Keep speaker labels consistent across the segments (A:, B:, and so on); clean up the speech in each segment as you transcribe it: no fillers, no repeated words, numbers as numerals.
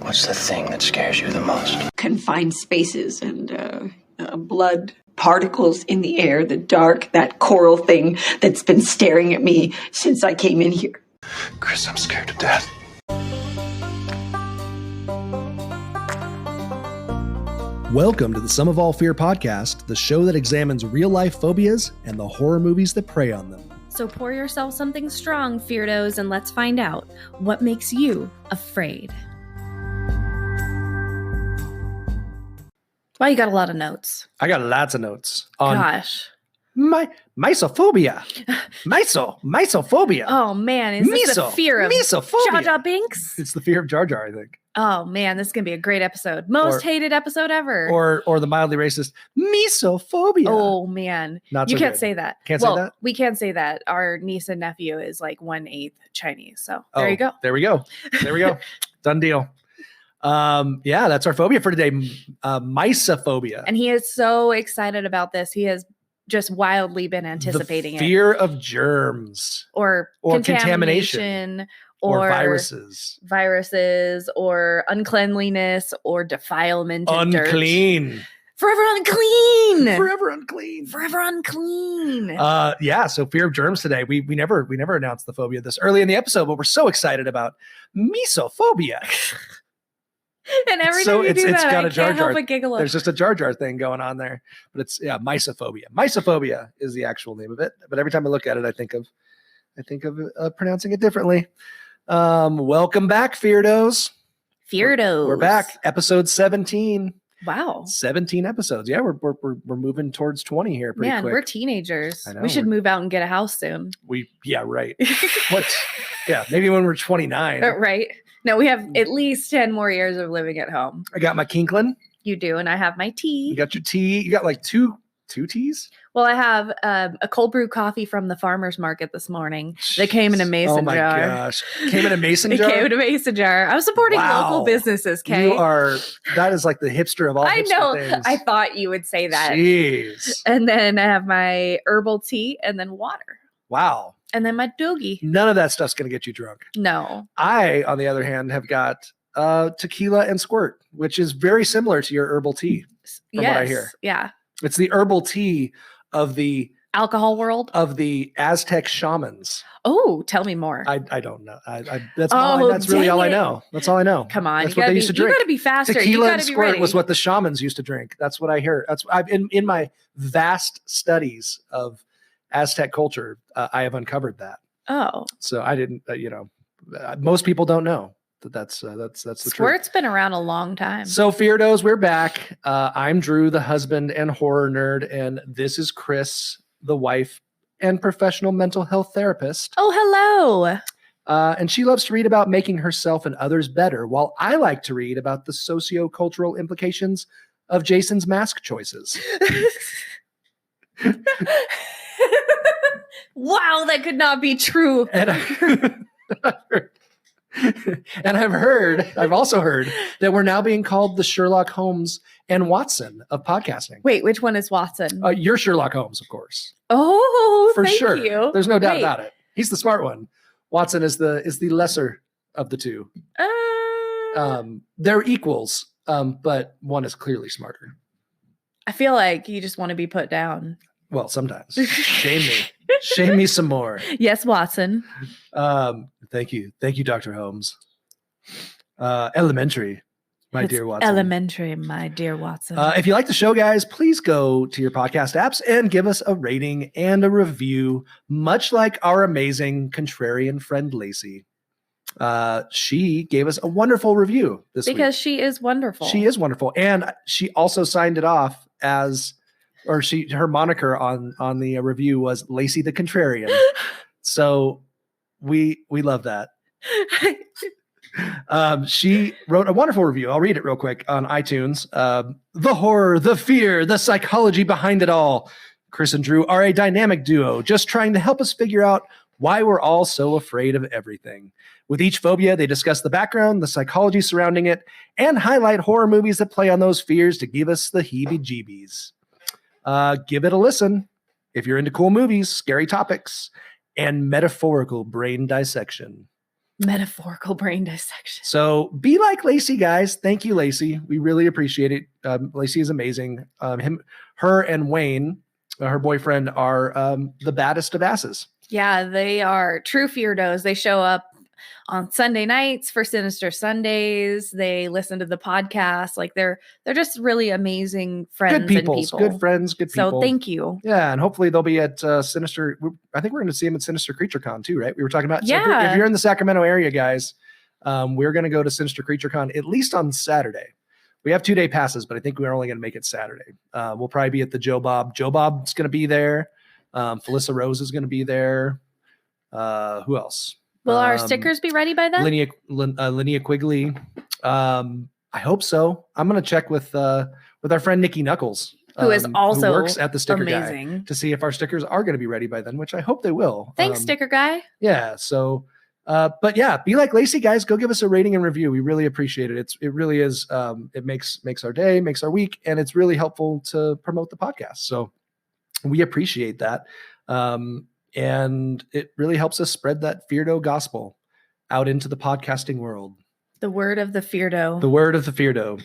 A: What's the thing that scares you the most?
B: Confined spaces and blood particles in the air, the dark, that coral thing that's been staring at me since I came in here.
A: Kris, I'm scared to death.
C: Welcome to the Sum of All Fear podcast, the show that examines real-life phobias and the horror movies that prey on them.
D: So pour yourself something strong, FEARDOs, and let's find out what makes you afraid. Wow, you got a lot of notes.
C: I got lots of notes on Mysophobia. Mysophobia.
D: Oh man, is this the fear of
C: Mysophobia.
D: Jar Jar Binks?
C: It's the fear of Jar Jar, I think.
D: Oh man, this is gonna be a great episode. Most hated episode ever.
C: Or the mildly racist Mysophobia.
D: Oh man,
C: Not
D: you
C: so
D: can't
C: good.
D: say that.
C: Can't say that?
D: We can't say that. Our niece and nephew is like 1/8 Chinese. So there you go.
C: There we go. Done deal. Yeah, that's our phobia for today. Mysophobia.
D: And he is so excited about this. He has just wildly been anticipating
C: the fear of germs
D: or
C: contamination or viruses
D: or uncleanliness or defilement and
C: unclean.
D: Dirt. Forever unclean.
C: Forever unclean. Yeah, so fear of germs today. We never announced the phobia this early in the episode, but we're so excited about Mysophobia.
D: And every time you do that,
C: got
D: I
C: a Jar
D: can't
C: Jar.
D: help but giggle.
C: There's just a Jar Jar thing going on there, but it's Mysophobia. Mysophobia is the actual name of it. But every time I look at it, I think of pronouncing it differently. Welcome back, FEARDOs. We're back, episode 17.
D: Wow,
C: 17 episodes. Yeah, we're moving towards 20 here. Pretty quick.
D: We're teenagers.
C: I know,
D: we should move out and get a house soon.
C: Right. Maybe when we're 29.
D: Right. No, we have at least 10 more years of living at home.
C: I got my Kinklin.
D: You do, and I have my tea.
C: You got your tea. You got like two teas?
D: Well, I have a cold brew coffee from the farmer's market this morning. They came in a mason jar.
C: Oh my gosh. Came in a mason jar?
D: It came in a mason jar. I was supporting local businesses, Kay.
C: That is like the hipster of all hipster things.
D: I thought you would say that.
C: Jeez.
D: And then I have my herbal tea and then water.
C: Wow.
D: And then my doogie.
C: None of that stuff's going to get you drunk.
D: No.
C: I, on the other hand, have got tequila and squirt, which is very similar to your herbal tea, from what I hear.
D: Yeah.
C: It's the herbal tea of the
D: alcohol world
C: of the Aztec shamans.
D: Oh, tell me more.
C: I don't know. That's really all I know. That's all I know.
D: Come on,
C: that's what they used to drink.
D: You got to be faster.
C: Tequila
D: you
C: and squirt was what the shamans used to drink. That's what I hear. I've in my vast studies of Aztec culture, I have uncovered that.
D: Oh,
C: so I didn't. Most people don't know that's the truth.
D: Squirt's been around a long time.
C: So FEARDOs, we're back. I'm Drew, the husband and horror nerd, and this is Kris, the wife and professional mental health therapist.
D: Oh, hello.
C: And she loves to read about making herself and others better, while I like to read about the socio-cultural implications of Jason's mask choices.
D: Wow, that could not be true.
C: And I've also heard that we're now being called the Sherlock Holmes and Watson of podcasting.
D: Wait, which one is Watson?
C: You're Sherlock Holmes, of course.
D: Oh,
C: for
D: thank
C: sure.
D: You.
C: There's no doubt about it. He's the smart one. Watson is the lesser of the two. They're equals, but one is clearly smarter.
D: I feel like you just want to be put down.
C: Well, sometimes. Shame me some more.
D: Yes, Watson.
C: Thank you, Dr. Holmes. Elementary, my dear Watson.
D: Elementary, my dear Watson.
C: If you like the show, guys, please go to your podcast apps and give us a rating and a review, much like our amazing contrarian friend Lacey. She gave us a wonderful review this week.
D: Because she is wonderful.
C: She is wonderful. And she also signed it off as... her moniker on the review was Lacey the Contrarian. So we love that. She wrote a wonderful review. I'll read it real quick on iTunes. The horror, the fear, the psychology behind it all. Kris and Drew are a dynamic duo, just trying to help us figure out why we're all so afraid of everything. With each phobia, they discuss the background, the psychology surrounding it, and highlight horror movies that play on those fears to give us the heebie-jeebies. Give it a listen if you're into cool movies, scary topics, and metaphorical brain dissection.
D: Metaphorical brain dissection.
C: So be like Lacey, guys. Thank you, Lacey. We really appreciate it. Lacey is amazing. Her and Wayne, her boyfriend, are the baddest of asses.
D: Yeah, they are true FEARDOs. They show up on Sunday nights for Sinister Sundays. They listen to the podcast. Like they're just really amazing friends.
C: Good people,
D: and people.
C: Good friends, good people.
D: So thank you.
C: Yeah, and hopefully they'll be at Sinister. I think we're going to see them at Sinister Creature Con too, right? We were talking about.
D: Yeah.
C: So if you're in the Sacramento area, guys, we're going to go to Sinister Creature Con at least on Saturday. We have 2-day passes, but I think we're only going to make it Saturday. We'll probably be at the Joe Bob. Joe Bob's going to be there. Felissa Rose is going to be there. Who else?
D: Will our stickers be ready by then?
C: Linnea Quigley. I hope so. I'm going to check with our friend Nikki Knuckles,
D: who is also
C: who works at the Sticker
D: amazing.
C: Guy, to see if our stickers are going to be ready by then, which I hope they will.
D: Thanks, Sticker Guy.
C: Yeah. So, but yeah, be like Lacey, guys. Go give us a rating and review. We really appreciate it. It really is. It makes our day, makes our week, and it's really helpful to promote the podcast. So we appreciate that. And it really helps us spread that FEARDO gospel out into the podcasting world.
D: The word of the FEARDO.
C: The word of the FEARDO.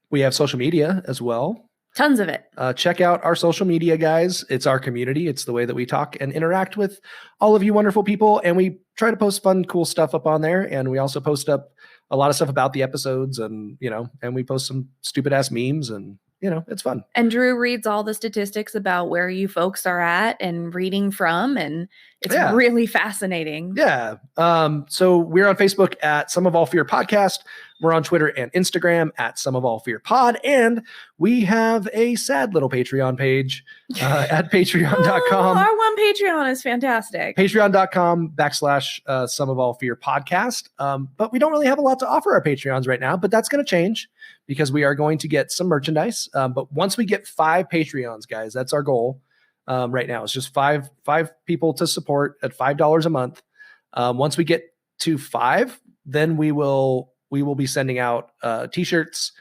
C: We have social media as well.
D: Tons of it.
C: Check out our social media, guys. It's our community. It's the way that we talk and interact with all of you wonderful people. And we try to post fun, cool stuff up on there. And we also post up a lot of stuff about the episodes and, and we post some stupid ass memes and, it's fun.
D: And Drew reads all the statistics about where you folks are at and reading from, and it's really fascinating.
C: Yeah. So we're on Facebook at Some of All Fear Podcast. We're on Twitter and Instagram at Some of All Fear Pod. And we have a sad little Patreon page at patreon.com.
D: Our one Patreon is fantastic.
C: Patreon.com/ Some of All Fear Podcast. But we don't really have a lot to offer our Patreons right now, but that's going to change because we are going to get some merchandise. But once we get 5 Patreons, guys, that's our goal. Right now it's just five people to support at $5 a month. Once we get to 5, then we will be sending out t-shirts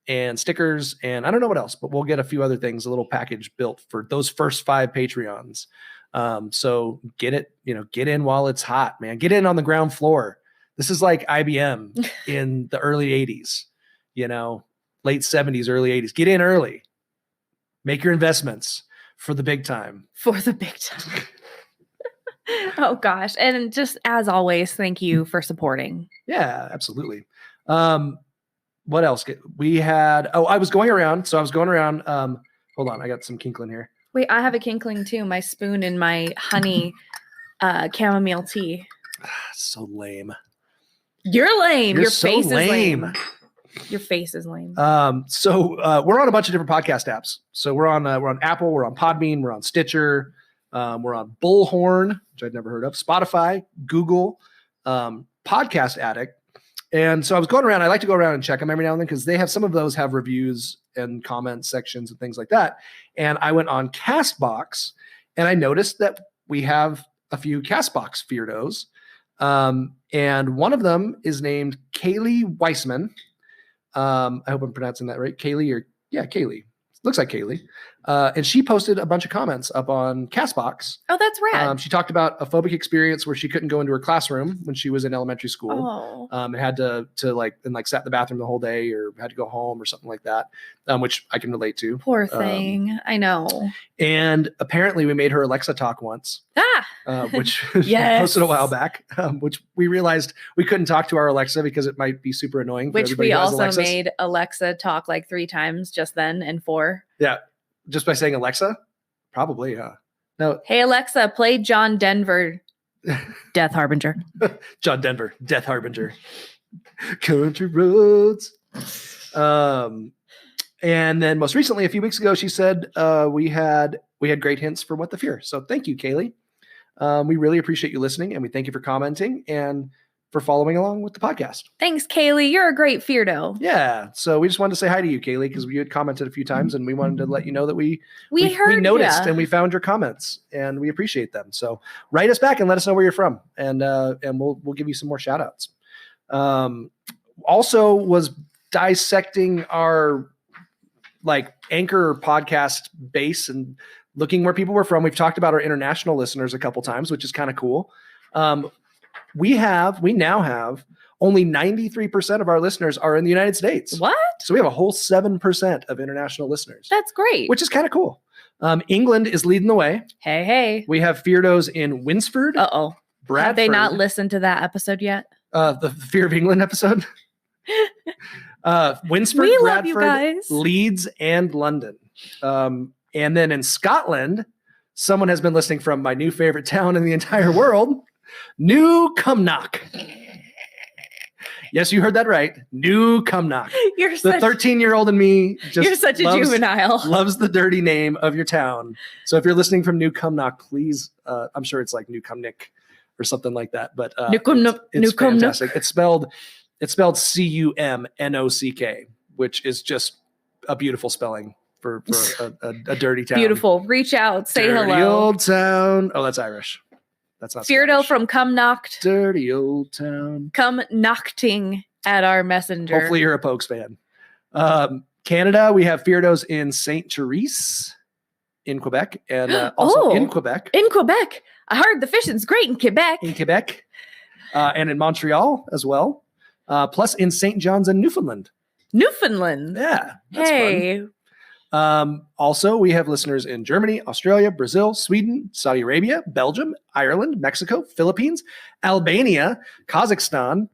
C: and stickers and I don't know what else, but we'll get a few other things, a little package built for those first 5 Patreons. So get in while it's hot, man. Get in on the ground floor. This is like IBM in the early 80s, late 70s, early 80s. Get in early. Make your investments. For the big time.
D: For the big time. Oh, gosh. And just as always, thank you for supporting.
C: Yeah, absolutely. What else? We had, I was going around. Hold on. I got some kinkling here.
D: Wait, I have a kinkling too. My spoon and my honey chamomile tea.
C: So lame.
D: You're lame.
C: You're
D: Your
C: so
D: face
C: lame.
D: is lame. Your face is lame.
C: So we're on a bunch of different podcast apps. So we're on Apple, we're on Podbean, we're on Stitcher, we're on Bullhorn, which I'd never heard of, Spotify, Google, Podcast Addict. And so I was going around. I like to go around and check them every now and then because some of those have reviews and comment sections and things like that. And I went on Castbox and I noticed that we have a few Castbox FEARDOs. And one of them is named Kaylee Weissman. I hope I'm pronouncing that right. Kaylee. Looks like Kaylee. And she posted a bunch of comments up on Castbox.
D: Oh, that's rad.
C: She talked about a phobic experience where she couldn't go into her classroom when she was in elementary school. And had to sat in the bathroom the whole day or had to go home or something like that, which I can relate to.
D: Poor thing. I know.
C: And apparently we made her Alexa talk once. Which she posted a while back, which we realized we couldn't talk to our Alexa because it might be super annoying.
D: Which we also made Alexa talk like 3 times just then and 4.
C: Yeah. Just by saying Alexa? Probably, yeah. No.
D: Hey, Alexa, play John Denver, Death Harbinger.
C: John Denver, Death Harbinger. Country roads. And then most recently, a few weeks ago, she said we had great hints for What the Fear. So thank you, Kaylee. We really appreciate you listening, and we thank you for commenting and for following along with the podcast.
D: Thanks, Kaylee. You're a great FEARDO.
C: Yeah. So we just wanted to say hi to you, Kaylee, because you had commented a few times, and we wanted to let you know that we noticed and we found your comments, and we appreciate them. So write us back and let us know where you're from, and we'll give you some more shout outs. Also was dissecting our Anchor podcast base and looking where people were from. We've talked about our international listeners a couple times, which is kind of cool. We now have only 93% of our listeners are in the United States.
D: What?
C: So we have a whole 7% of international listeners.
D: That's great.
C: Which is kind of cool. England is leading the way.
D: Hey.
C: We have FEARDOs in Winsford.
D: Uh-oh.
C: Bradford.
D: Have they not listened to that episode yet?
C: The Fear of England episode. Winsford,
D: We love
C: Bradford,
D: you guys.
C: Leeds, and London. And then in Scotland, someone has been listening from my new favorite town in the entire world, New Cumnock. Yes, you heard that right. New Cumnock.
D: You're
C: The
D: such
C: 13-year-old in me just
D: you're such a juvenile.
C: loves the dirty name of your town. So if you're listening from New Cumnock, please, I'm sure it's like New Cumnick or something like that. But it's fantastic. It's spelled Cumnock, which is just a beautiful spelling for a dirty town.
D: Beautiful. Reach out. Say
C: dirty
D: hello.
C: old town. Oh, that's Irish. That's not
D: FEARDO
C: Scottish.
D: from Cumnocked.
C: Dirty old town.
D: Come knockting at our messenger.
C: Hopefully you're a Pokes fan. Canada, we have FEARDOs in Saint Therese in Quebec, and also in Quebec.
D: In Quebec. I heard the fishing's great in Quebec.
C: In Quebec, and in Montreal as well. Plus in St. John's and Newfoundland.
D: Newfoundland.
C: Yeah. That's
D: Hey.
C: fun. Also, we have listeners in Germany, Australia, Brazil, Sweden, Saudi Arabia, Belgium, Ireland, Mexico, Philippines, Albania, Kazakhstan,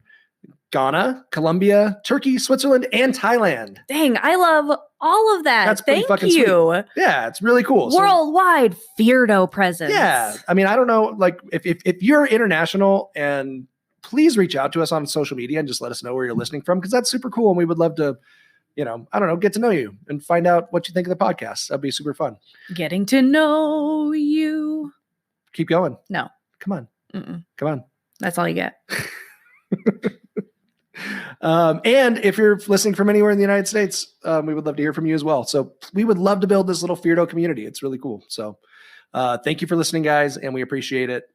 C: Ghana, Colombia, Turkey, Switzerland, and Thailand.
D: Dang, I love all of that.
C: That's pretty
D: Thank
C: fucking
D: you.
C: Yeah, it's really cool. So-
D: Worldwide FEARDO presence.
C: yeah. I mean, I don't know, like if you're international, and please reach out to us on social media and just let us know where you're listening from, because that's super cool. And we would love to, I don't know, get to know you and find out what you think of the podcast. That'd be super fun.
D: Getting to know you.
C: Keep going.
D: No.
C: Come on.
D: Mm-mm.
C: Come on.
D: That's all you get.
C: And if you're listening from anywhere in the United States, we would love to hear from you as well. So we would love to build this little FEARDO community. It's really cool. So thank you for listening, guys, and we appreciate it.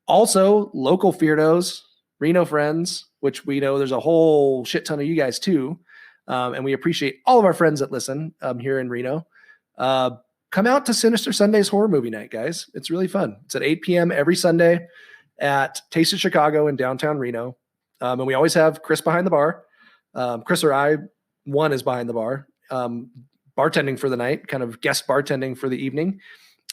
C: Also, local FEARDOs, Reno friends, which we know there's a whole shit ton of you guys too. And we appreciate all of our friends that listen here in Reno. Come out to Sinister Sundays Horror Movie Night, guys. It's really fun. It's at 8 p.m. every Sunday at Taste of Chicago in downtown Reno. And we always have Chris behind the bar. Chris or I, one is behind the bar, bartending for the night, kind of guest bartending for the evening.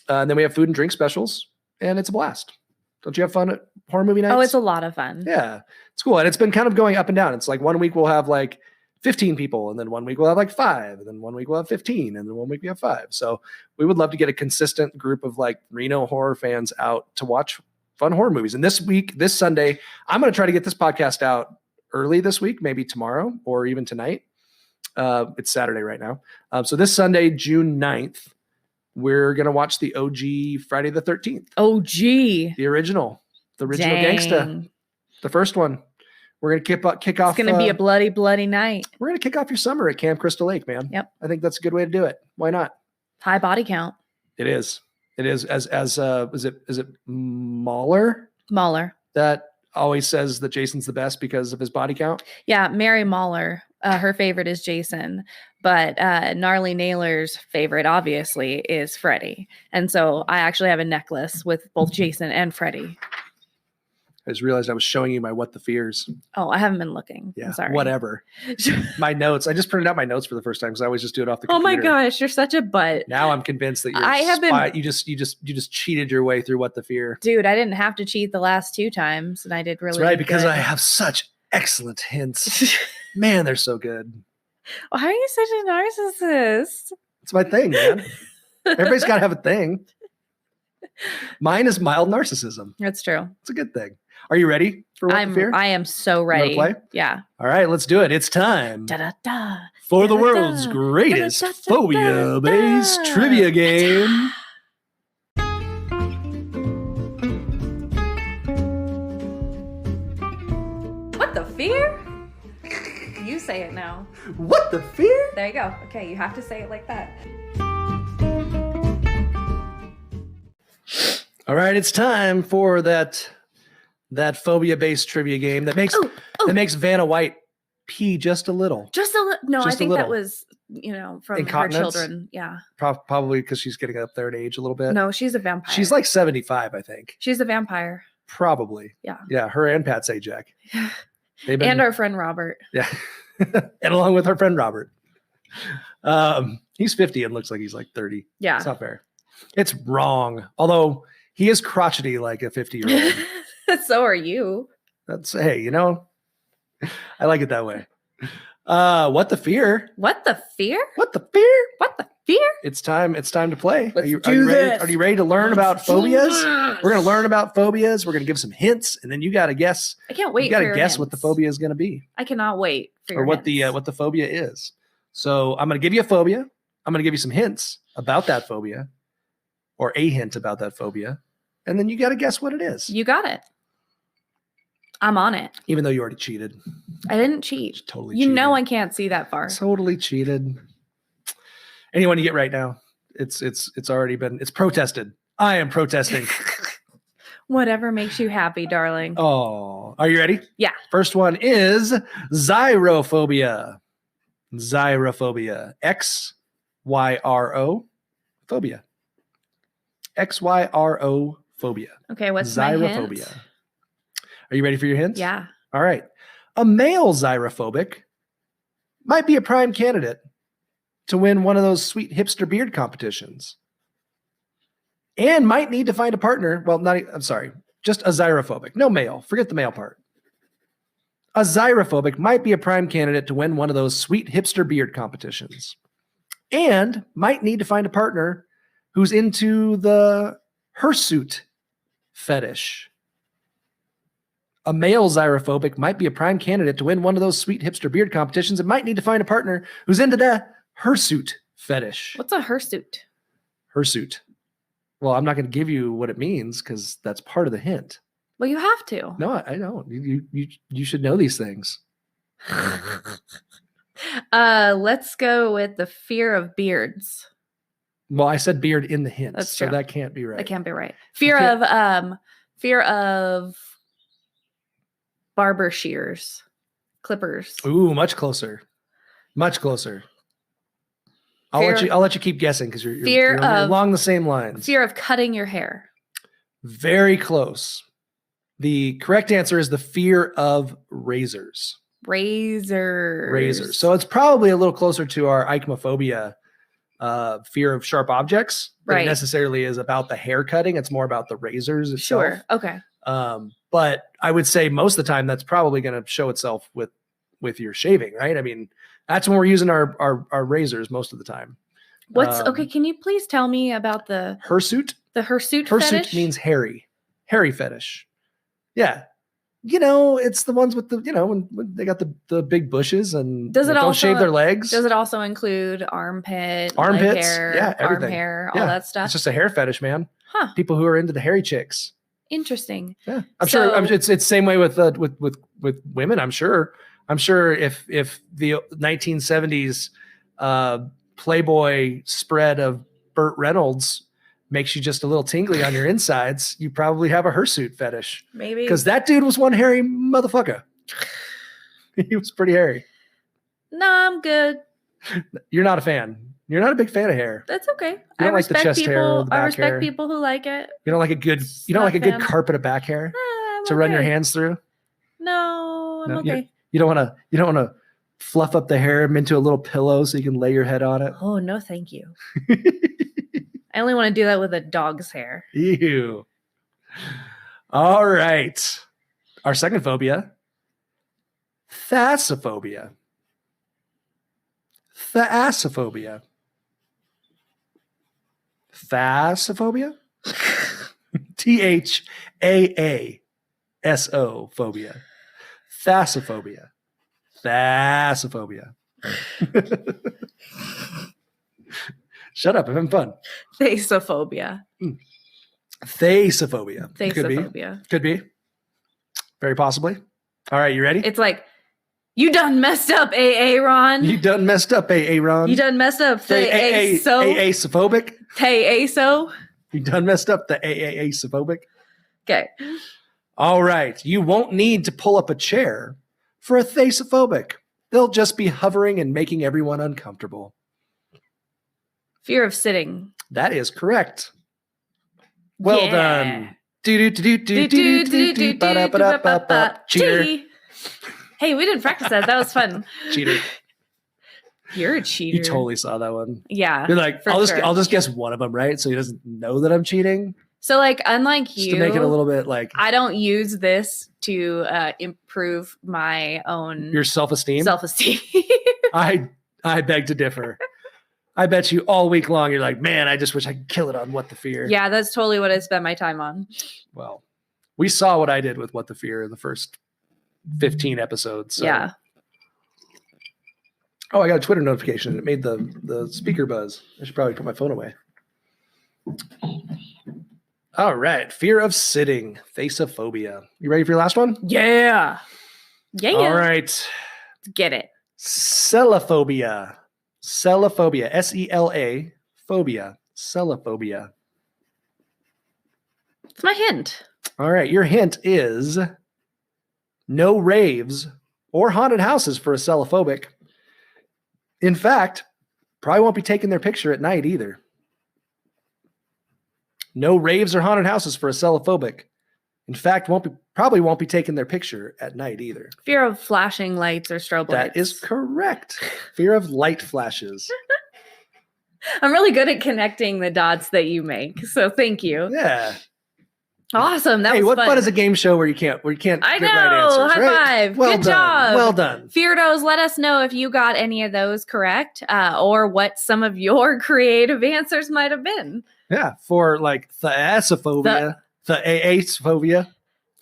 C: And then we have food and drink specials, and it's a blast. Don't you have fun at horror movie nights?
D: Oh, it's a lot of fun.
C: Yeah, it's cool. And it's been kind of going up and down. It's like 1 week we'll have like 15 people, and then 1 week we'll have like 5, and then 1 week we'll have 15, and then 1 week we have 5. So we would love to get a consistent group of like Reno horror fans out to watch fun horror movies. And this Sunday, I'm going to try to get this podcast out early this week, maybe tomorrow or even tonight. It's Saturday right now. So this Sunday, June 9th, we're going to watch the OG Friday the 13th.
D: OG.
C: The original
D: Dang.
C: gangsta. The first one. We're going to kick off.
D: It's going to be a bloody, bloody night.
C: We're going to kick off your summer at Camp Crystal Lake, man.
D: Yep.
C: I think that's a good way to do it. Why not?
D: High body count.
C: It is. It is. Is it Mahler that always says that Jason's the best because of his body count?
D: Yeah, Mary Mahler. Her favorite is Jason, but Gnarly Naylor's favorite, obviously, is Freddie. And so I actually have a necklace with both Jason and Freddie.
C: I just realized I was showing you my What the Fears.
D: Oh, I haven't been looking.
C: Yeah,
D: I'm sorry.
C: whatever. My notes. I just printed out my notes for the first time because I always just do it off the
D: Oh
C: computer.
D: my gosh, you're such a butt.
C: Now I'm convinced that you're
D: I have been-
C: you just cheated your way through What the Fear.
D: Dude, I didn't have to cheat the last 2 times, and I did really
C: That's right, because
D: good.
C: I have such excellent hints. Man, they're so good.
D: Why are you such a narcissist?
C: It's my thing, man. Everybody's got to have a thing. Mine is mild narcissism.
D: That's true.
C: It's a good thing. Are you ready for What the Fear?
D: I am so ready.
C: play?
D: Yeah.
C: All right, let's do it. It's time
D: Da-da-da.
C: for the
D: Da-da-da.
C: world's greatest
D: Da-da-da-da-da.
C: phobia-based trivia game.
D: What the fear? You say it now.
C: What the Fear?
D: There you go. Okay, you have to say it like that.
C: All right, it's time for that phobia-based trivia game that makes Vanna White pee just a little.
D: Just a little. No,
C: Just
D: I
C: a
D: think that
C: little.
D: was from her
C: Incontinence?
D: children. Yeah.
C: Probably because she's getting up there in age a little bit.
D: No, she's a vampire.
C: She's like 75, I think.
D: She's a vampire.
C: Probably.
D: Yeah.
C: Yeah, her and Pat Sajak.
D: And our friend Robert.
C: Yeah. And along with her friend Robert. He's 50 and looks like he's like 30.
D: Yeah.
C: It's not fair. It's wrong. Although he is crotchety like a 50-year-old.
D: So are you.
C: That's, hey, I like it that way. What the fear?
D: What the fear?
C: What the fear?
D: What the fear?
C: It's time to play.
D: Let's
C: are you
D: do
C: ready?
D: this.
C: Are you ready to learn about
D: Let's do
C: phobias?
D: this.
C: We're going to learn about phobias. We're going to give some hints, and then you got to guess.
D: I can't wait.
C: You got
D: for
C: to
D: your
C: guess what the
D: hints.
C: phobia is going to be,
D: I cannot wait for your
C: or what
D: hints.
C: the phobia is. So I'm going to give you a phobia. I'm going to give you some hints about that phobia, or a hint about that phobia, and then you got to guess what it is.
D: You got it. I'm on it.
C: Even though you already cheated,
D: I didn't cheat.
C: totally.
D: You
C: cheated.
D: know I can't see that far.
C: Totally cheated. Anyone you get right now, it's already been protested. I am protesting.
D: Whatever makes you happy, darling.
C: Oh, are you ready?
D: Yeah.
C: First one is xyrophobia. Xyrophobia. XYRO phobia. XYRO phobia.
D: Okay, what's my hint?
C: Xyrophobia. Are you ready for your hints?
D: Yeah.
C: All right. A male xyrophobic might be a prime candidate to win one of those sweet hipster beard competitions. And might need to find a partner. Well, just a xyrophobic. No male. Forget the male part. A xyrophobic might be a prime candidate to win one of those sweet hipster beard competitions. And might need to find a partner who's into the hirsute fetish. A male xyrophobic might be a prime candidate to win one of those sweet hipster beard competitions and might need to find a partner who's into the hirsute fetish.
D: What's a hirsute?
C: Hirsute. Well, I'm not going to give you what it means because that's part of the hint.
D: Well, you have to.
C: No, I don't. You should know these things.
D: Let's go with the fear of beards.
C: Well, I said beard in the hint,
D: That's
C: so
D: true.
C: that can't be right.
D: That can't be right. Fear of barber shears, clippers.
C: Ooh, much closer. Much closer. I'll let you keep guessing because you're along the same lines.
D: Fear of cutting your hair.
C: Very close. The correct answer is the fear of razors.
D: Razors.
C: So it's probably a little closer to our ichnophobia, fear of sharp objects. But
D: Right.
C: it necessarily is about the hair cutting. It's more about the razors itself.
D: Sure. Okay.
C: But I would say most of the time that's probably going to show itself with your shaving, right? I mean, that's when we're using our razors most of the time.
D: Okay? Can you please tell me about the
C: hirsute?
D: hirsute
C: Hirsute
D: fetish?
C: means hairy fetish. Yeah. It's the ones with the, when they got the big bushes and
D: Does it
C: don't
D: also
C: shave their legs.
D: Does it also include armpits,
C: hair, yeah,
D: arm
C: everything.
D: hair,
C: Yeah.
D: all that stuff?
C: It's just a hair fetish, man.
D: Huh.
C: People who are into the hairy chicks.
D: Interesting.
C: Yeah. I'm sure it's the same way with women. I'm sure if the 1970s Playboy spread of Burt Reynolds makes you just a little tingly on your insides, you probably have a hirsute fetish.
D: Maybe.
C: Because that dude was one hairy motherfucker. He was pretty hairy.
D: No, I'm good.
C: You're not a fan. You're not a big fan of hair.
D: That's okay.
C: You don't like the chest hair or the back
D: I respect
C: hair?
D: people who like it.
C: You don't like a good
D: Not a
C: good
D: fan.
C: carpet of back hair
D: I'm
C: to run your
D: okay.
C: hands through?
D: No, I'm
C: No,
D: okay.
C: You don't want to fluff up the hair into a little pillow so you can lay your head on it.
D: Oh, no, thank you. I only want to do that with a dog's hair.
C: Ew. All right. Our second phobia, thalassophobia. Thalassophobia. Thalassophobia? THAASO phobia. Thalassophobia. Thalassophobia. Shut up. I'm having fun.
D: Thalassophobia.
C: Thalassophobia.
D: Thalassophobia.
C: Could be. Very possibly. All right, you ready?
D: It's like, you done messed up, AA Ron.
C: You done messed up, Ron.
D: You done messed up,
C: Aasophobic.
D: Thalassophobia.
C: You done messed up the Aasophobic.
D: Okay.
C: All right. You won't need to pull up a chair for a thalassophobia. They'll just be hovering and making everyone uncomfortable.
D: Fear of sitting.
C: That is correct. Well done.
D: Cheater.
C: Cheater.
D: Hey, we didn't practice that. That was fun.
C: Cheater.
D: You're a cheater.
C: You totally saw that one.
D: Yeah.
C: You're like,
D: for
C: I'll
D: sure.
C: just guess one of them, right? So he doesn't know that I'm cheating.
D: So like, unlike
C: Just
D: you,
C: to make it a little bit like
D: I don't use this to improve my own
C: your self-esteem.
D: self-esteem.
C: I beg to differ. I bet you all week long you're like, man, I just wish I could kill it on What the Fear.
D: Yeah, that's totally what I spent my time on.
C: Well, we saw what I did with What the Fear in the first 15 episodes. So.
D: Yeah.
C: Oh, I got a Twitter notification. It made the speaker buzz. I should probably put my phone away. All right. Fear of sitting. Faceophobia. You ready for your last one?
D: Yeah. Yeah.
C: All right.
D: Let's get it.
C: Celophobia. Celophobia. S-E-L-A. Phobia. Celophobia.
D: It's my hint.
C: All right. Your hint is no raves or haunted houses for a celophobic. In fact, probably won't be taking their picture at night either. No raves or haunted houses for a celophobic. In fact, probably won't be taking their picture at night either.
D: Fear of flashing lights or strobe lights.
C: That is correct. Fear of light flashes.
D: I'm really good at connecting the dots that you make. So thank you.
C: Yeah.
D: Awesome. That
C: Hey,
D: was
C: what
D: fun.
C: fun is a game show where you can't
D: I
C: get right
D: know.
C: answers,
D: High
C: right?
D: five.
C: Well
D: Good
C: done.
D: job.
C: Well done.
D: Feardos, let us know if you got any of those correct or what some of your creative answers might have been.
C: Yeah, for like theasophobia, the aasophobia,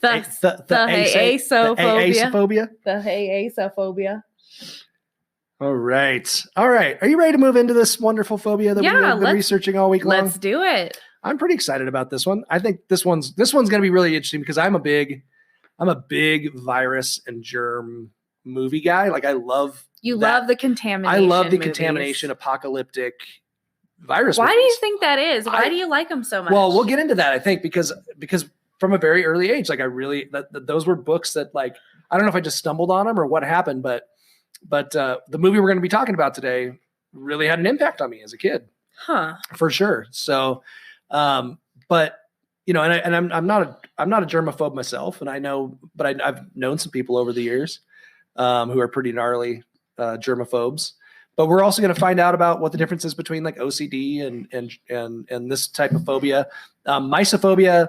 D: The
C: aasophobia.
D: The aasophobia.
C: All right. All right. Are you ready to move into this wonderful phobia that we've been researching all week long?
D: Let's do it.
C: I'm pretty excited about this one. I think this one's going to be really interesting because I'm a big virus and germ movie guy. Like I love
D: love the contamination.
C: I love the
D: movies.
C: contamination, apocalyptic virus.
D: Why do
C: movies.
D: you think that is? Why do you like them so much?
C: Well, we'll get into that. I think because from a very early age, like I really those were books that like I don't know if I just stumbled on them or what happened, but the movie we're going to be talking about today really had an impact on me as a kid, for sure. So, but you know, and I'm not a germaphobe myself, and I know, but I've known some people over the years who are pretty gnarly germaphobes. But we're also going to find out about what the difference is between like OCD and this type of phobia. Mysophobia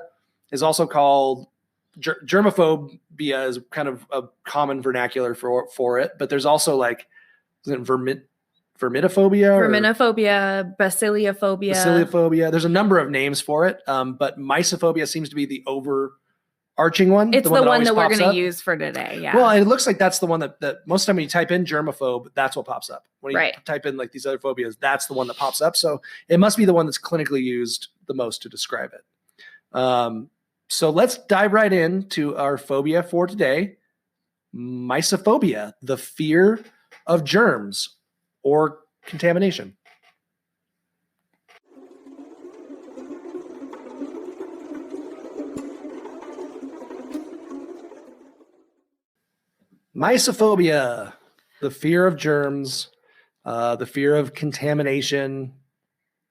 C: is also called germophobia is kind of a common vernacular for it. But there's also like, is it verminophobia?
D: Verminophobia, bacilliophobia.
C: Bacilliophobia. There's a number of names for it. But mysophobia seems to be the overarching one.
D: It's the one that we're going to
C: up.
D: use for today. Yeah.
C: Well, it looks like that's the one that most of the time when you type in germaphobe, that's what pops up. When you type in like these other phobias, that's the one that pops up. So it must be the one that's clinically used the most to describe it. So let's dive right into our phobia for today. Mysophobia, the fear of germs or contamination. Mysophobia, the fear of germs, the fear of contamination.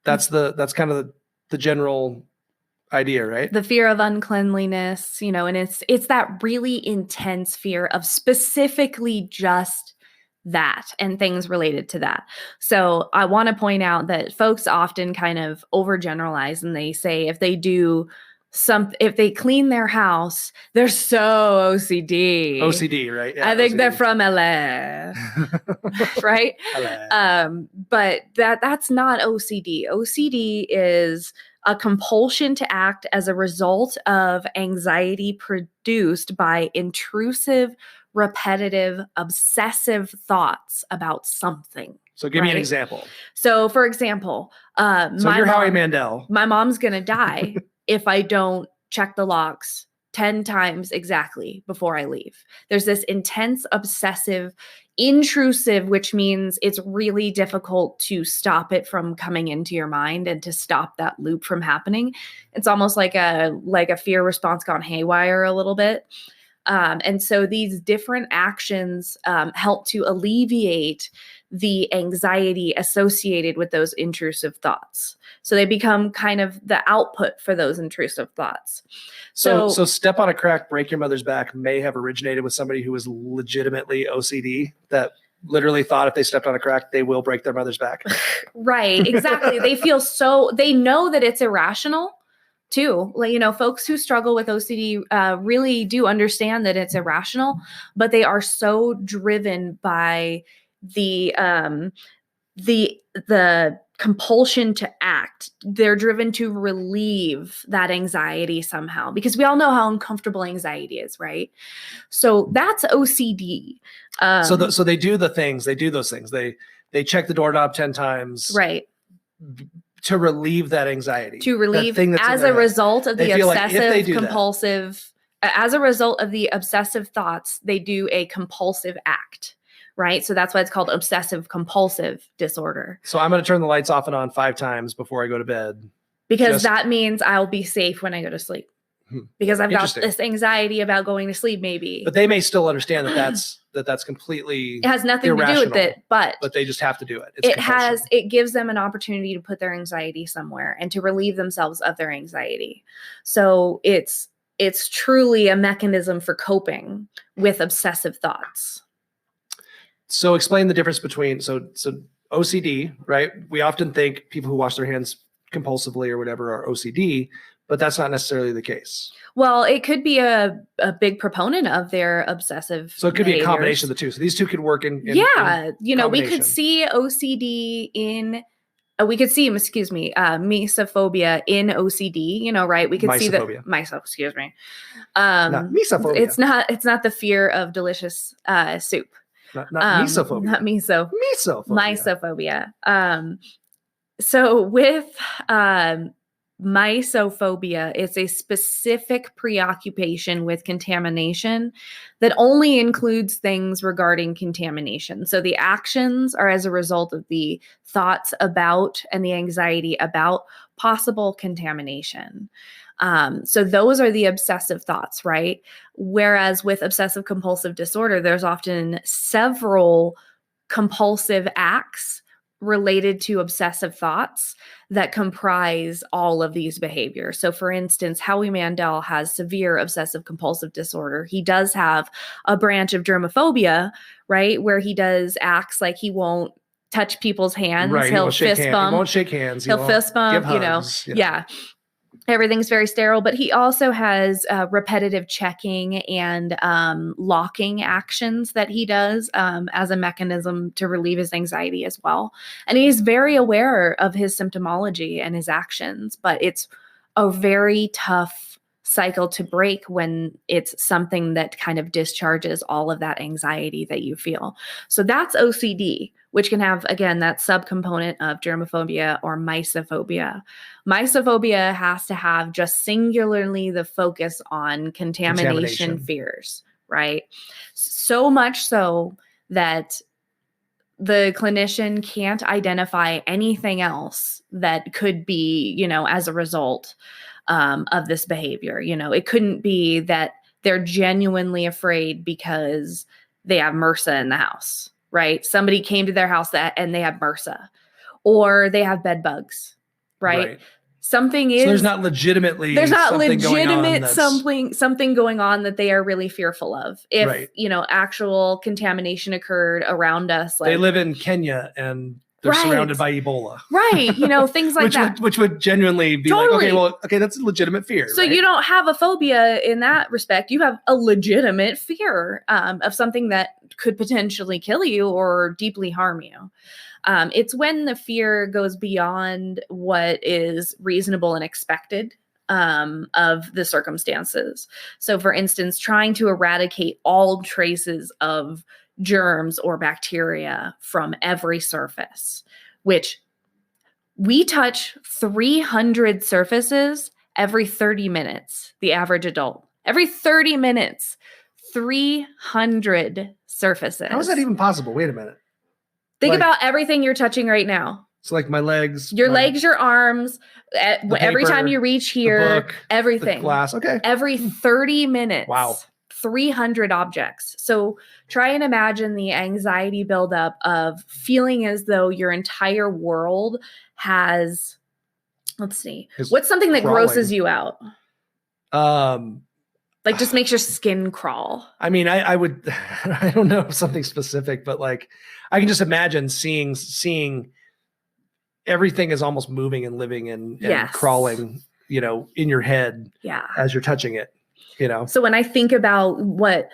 C: That's kind of the general idea, right?
D: The fear of uncleanliness, you know, and it's that really intense fear of specifically just that and things related to that. So I want to point out that folks often kind of overgeneralize and they say if they clean their house, they're so OCD.
C: OCD, right? Yeah,
D: I think
C: OCD.
D: they're from LA, right?
C: LA.
D: But that's not OCD. OCD is a compulsion to act as a result of anxiety produced by intrusive, repetitive, obsessive thoughts about something.
C: So give me an example.
D: So for example,
C: you're Howie Mandel.
D: My mom's going to die if I don't check the locks 10 times exactly before I leave. There's this intense, obsessive, intrusive, which means it's really difficult to stop it from coming into your mind and to stop that loop from happening. It's almost like a fear response gone haywire a little bit. And so these different actions help to alleviate the anxiety associated with those intrusive thoughts. So they become kind of the output for those intrusive thoughts.
C: So step on a crack, break your mother's back may have originated with somebody who was legitimately OCD that literally thought if they stepped on a crack, they will break their mother's back.
D: Right, exactly. They know that it's irrational too. Like, folks who struggle with OCD really do understand that it's irrational, but they are so driven by the compulsion to act. They're driven to relieve that anxiety somehow, because we all know how uncomfortable anxiety is, right? So that's OCD.
C: So they do those things. They check the doorknob 10 times.
D: Right.
C: To relieve that anxiety.
D: To relieve as a result of the obsessive compulsive, as a result of the obsessive thoughts, they do a compulsive act. Right. So that's why it's called obsessive compulsive disorder.
C: So I'm going to turn the lights off and on 5 times before I go to bed.
D: Because that means I'll be safe when I go to sleep. Because I've got this anxiety about going to sleep, maybe.
C: But they may still understand that's completely
D: it has nothing to do with it, but
C: they just have to do it.
D: It gives them an opportunity to put their anxiety somewhere and to relieve themselves of their anxiety. So it's truly a mechanism for coping with obsessive thoughts.
C: So explain the difference between so OCD, right? We often think people who wash their hands compulsively or whatever are OCD, but that's not necessarily the case.
D: Well, it could be a big proponent of their obsessive.
C: So it could be a combination of the two. So these two could work in we
D: could see OCD in. We could see, Mysophobia in OCD, right? We could see the Mysophobia. It's not the fear of delicious soup.
C: Not Mysophobia.
D: Not
C: Mysophobia.
D: Mysophobia. So with Mysophobia, it's a specific preoccupation with contamination that only includes things regarding contamination. So the actions are as a result of the thoughts about and the anxiety about possible contamination. So those are the obsessive thoughts, right? Whereas with obsessive compulsive disorder, there's often several compulsive acts related to obsessive thoughts that comprise all of these behaviors. So for instance, Howie Mandel has severe obsessive compulsive disorder. He does have a branch of germophobia, right? Where he does acts like he won't touch people's hands.
C: Right.
D: He'll fist bump.
C: He won't shake hands.
D: He'll fist bump, Yeah. Everything's very sterile, but he also has repetitive checking and locking actions that he does as a mechanism to relieve his anxiety as well. And he's very aware of his symptomology and his actions, but it's a very tough cycle to break when it's something that kind of discharges all of that anxiety that you feel. So that's OCD, which can have, again, that subcomponent of germophobia or mysophobia. Mysophobia has to have just singularly the focus on contamination fears, right? So much so that the clinician can't identify anything else that could be, as a result of this behavior. It couldn't be that they're genuinely afraid because they have MRSA in the house, right? Somebody came to their house and they have MRSA, or they have bed bugs, right? Something is.
C: So there's not something
D: going on that they are really fearful of. If actual contamination occurred around us,
C: they live in Kenya and they're surrounded by Ebola.
D: Right. Things like that.
C: Which would genuinely be okay, that's a legitimate fear.
D: So you don't have a phobia in that respect. You have a legitimate fear of something that could potentially kill you or deeply harm you. It's when the fear goes beyond what is reasonable and expected of the circumstances. So for instance, trying to eradicate all traces of germs or bacteria from every surface, which we touch 300 surfaces every 30 minutes, the average adult. Every 30 minutes, 300 surfaces.
C: How is that even possible? Wait a minute.
D: Think about everything you're touching right now.
C: It's like my legs.
D: Your legs, your arms, every time you reach here,
C: the book,
D: everything.
C: The glass. Okay.
D: Every 30 minutes.
C: Wow.
D: 300 objects. So try and imagine the anxiety buildup of feeling as though your entire world has, let's see, what's something that grosses you out? Like just makes your skin crawl.
C: I mean, I would, I don't know something specific, but like I can just imagine seeing everything is almost moving and living and crawling, you know, in your head as you're touching it, you know?
D: So when I think about what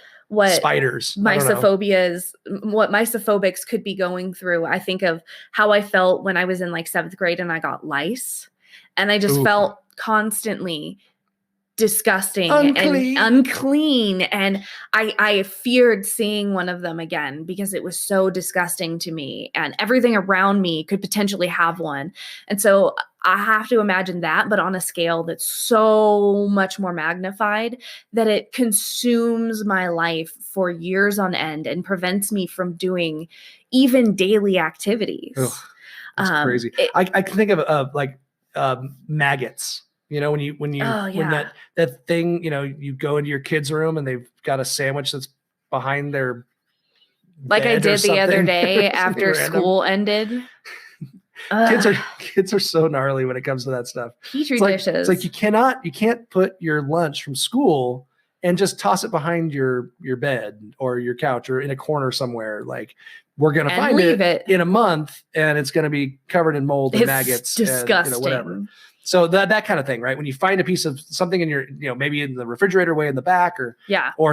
C: spiders,
D: Mysophobia is, what Mysophobics could be going through, I think of how I felt when I was in like 7th grade and I got lice, and I just felt constantly disgusting and unclean, and I feared seeing one of them again because it was so disgusting to me, and everything around me could potentially have one. And so I have to imagine that, but on a scale that's so much more magnified that it consumes my life for years on end and prevents me from doing even daily activities.
C: Ugh, that's crazy. I can think of like maggots. You know, when that thing, you know, you go into your kid's room and they've got a sandwich that's behind their
D: like I did the other day after school ended.
C: Kids are so gnarly when it comes to that stuff.
D: Petri dishes.
C: It's like you can't put your lunch from school and just toss it behind your bed or your couch or in a corner somewhere. Like we're gonna find it in a month and it's gonna be covered in mold and maggots.
D: Disgusting.
C: And, you know, whatever. So that kind of thing, right? When you find a piece of something in your, you know, maybe in the refrigerator way in the back or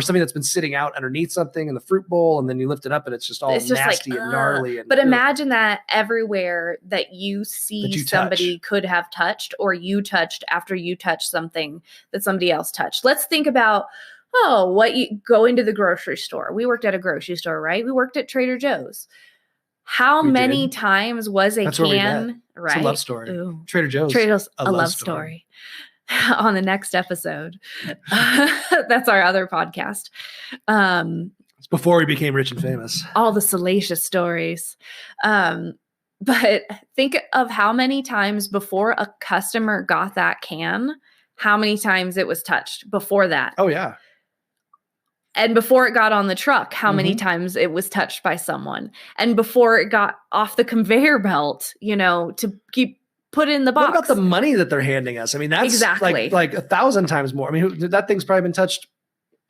C: something that's been sitting out underneath something in the fruit bowl, and then you lift it up and it's just all nasty and gnarly.
D: But imagine that everywhere that you see somebody could have touched or you touched after you touched something that somebody else touched. Let's think about, what you go into the grocery store. We worked at a grocery store, right? We worked at Trader Joe's. How many times was a can, right?
C: It's a love story.
D: Ooh.
C: Trader Joe's,
D: a love story. On the next episode. That's our other podcast.
C: It's before we became rich and famous.
D: All the salacious stories. But think of how many times before a customer got that can, how many times it was touched before that.
C: Oh, yeah.
D: And before it got on the truck, how many times it was touched by someone. And before it got off the conveyor belt, you know, to keep put in the box.
C: What about the money that they're handing us? I mean, that's like 1,000 times more. I mean, that thing's probably been touched,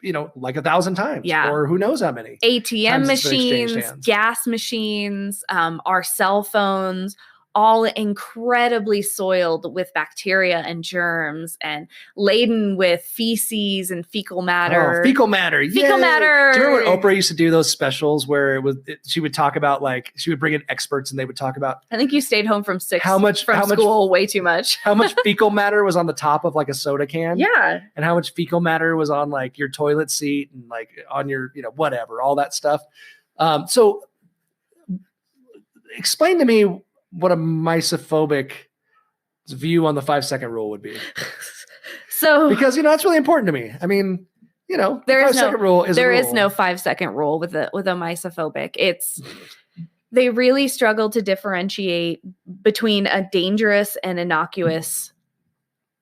C: you know, like 1,000 times.
D: Yeah.
C: Or who knows how many.
D: ATM machines, gas machines, our cell phones, all incredibly soiled with bacteria and germs and laden with feces and fecal matter.
C: Fecal matter.
D: Fecal matter.
C: Do you remember when Oprah used to do those specials where she would talk about, like, she would bring in experts and they would talk about.
D: I think you stayed home from school way too much.
C: How much fecal matter was on the top of like a soda can?
D: Yeah.
C: And how much fecal matter was on like your toilet seat and like on your, you know, whatever, all that stuff. So explain to me what a misophobic view on the 5-second rule would be.
D: So,
C: because, you know, that's really important to me. I mean, you know, there is no
D: 5-second rule with a misophobic. They really struggle to differentiate between a dangerous and innocuous,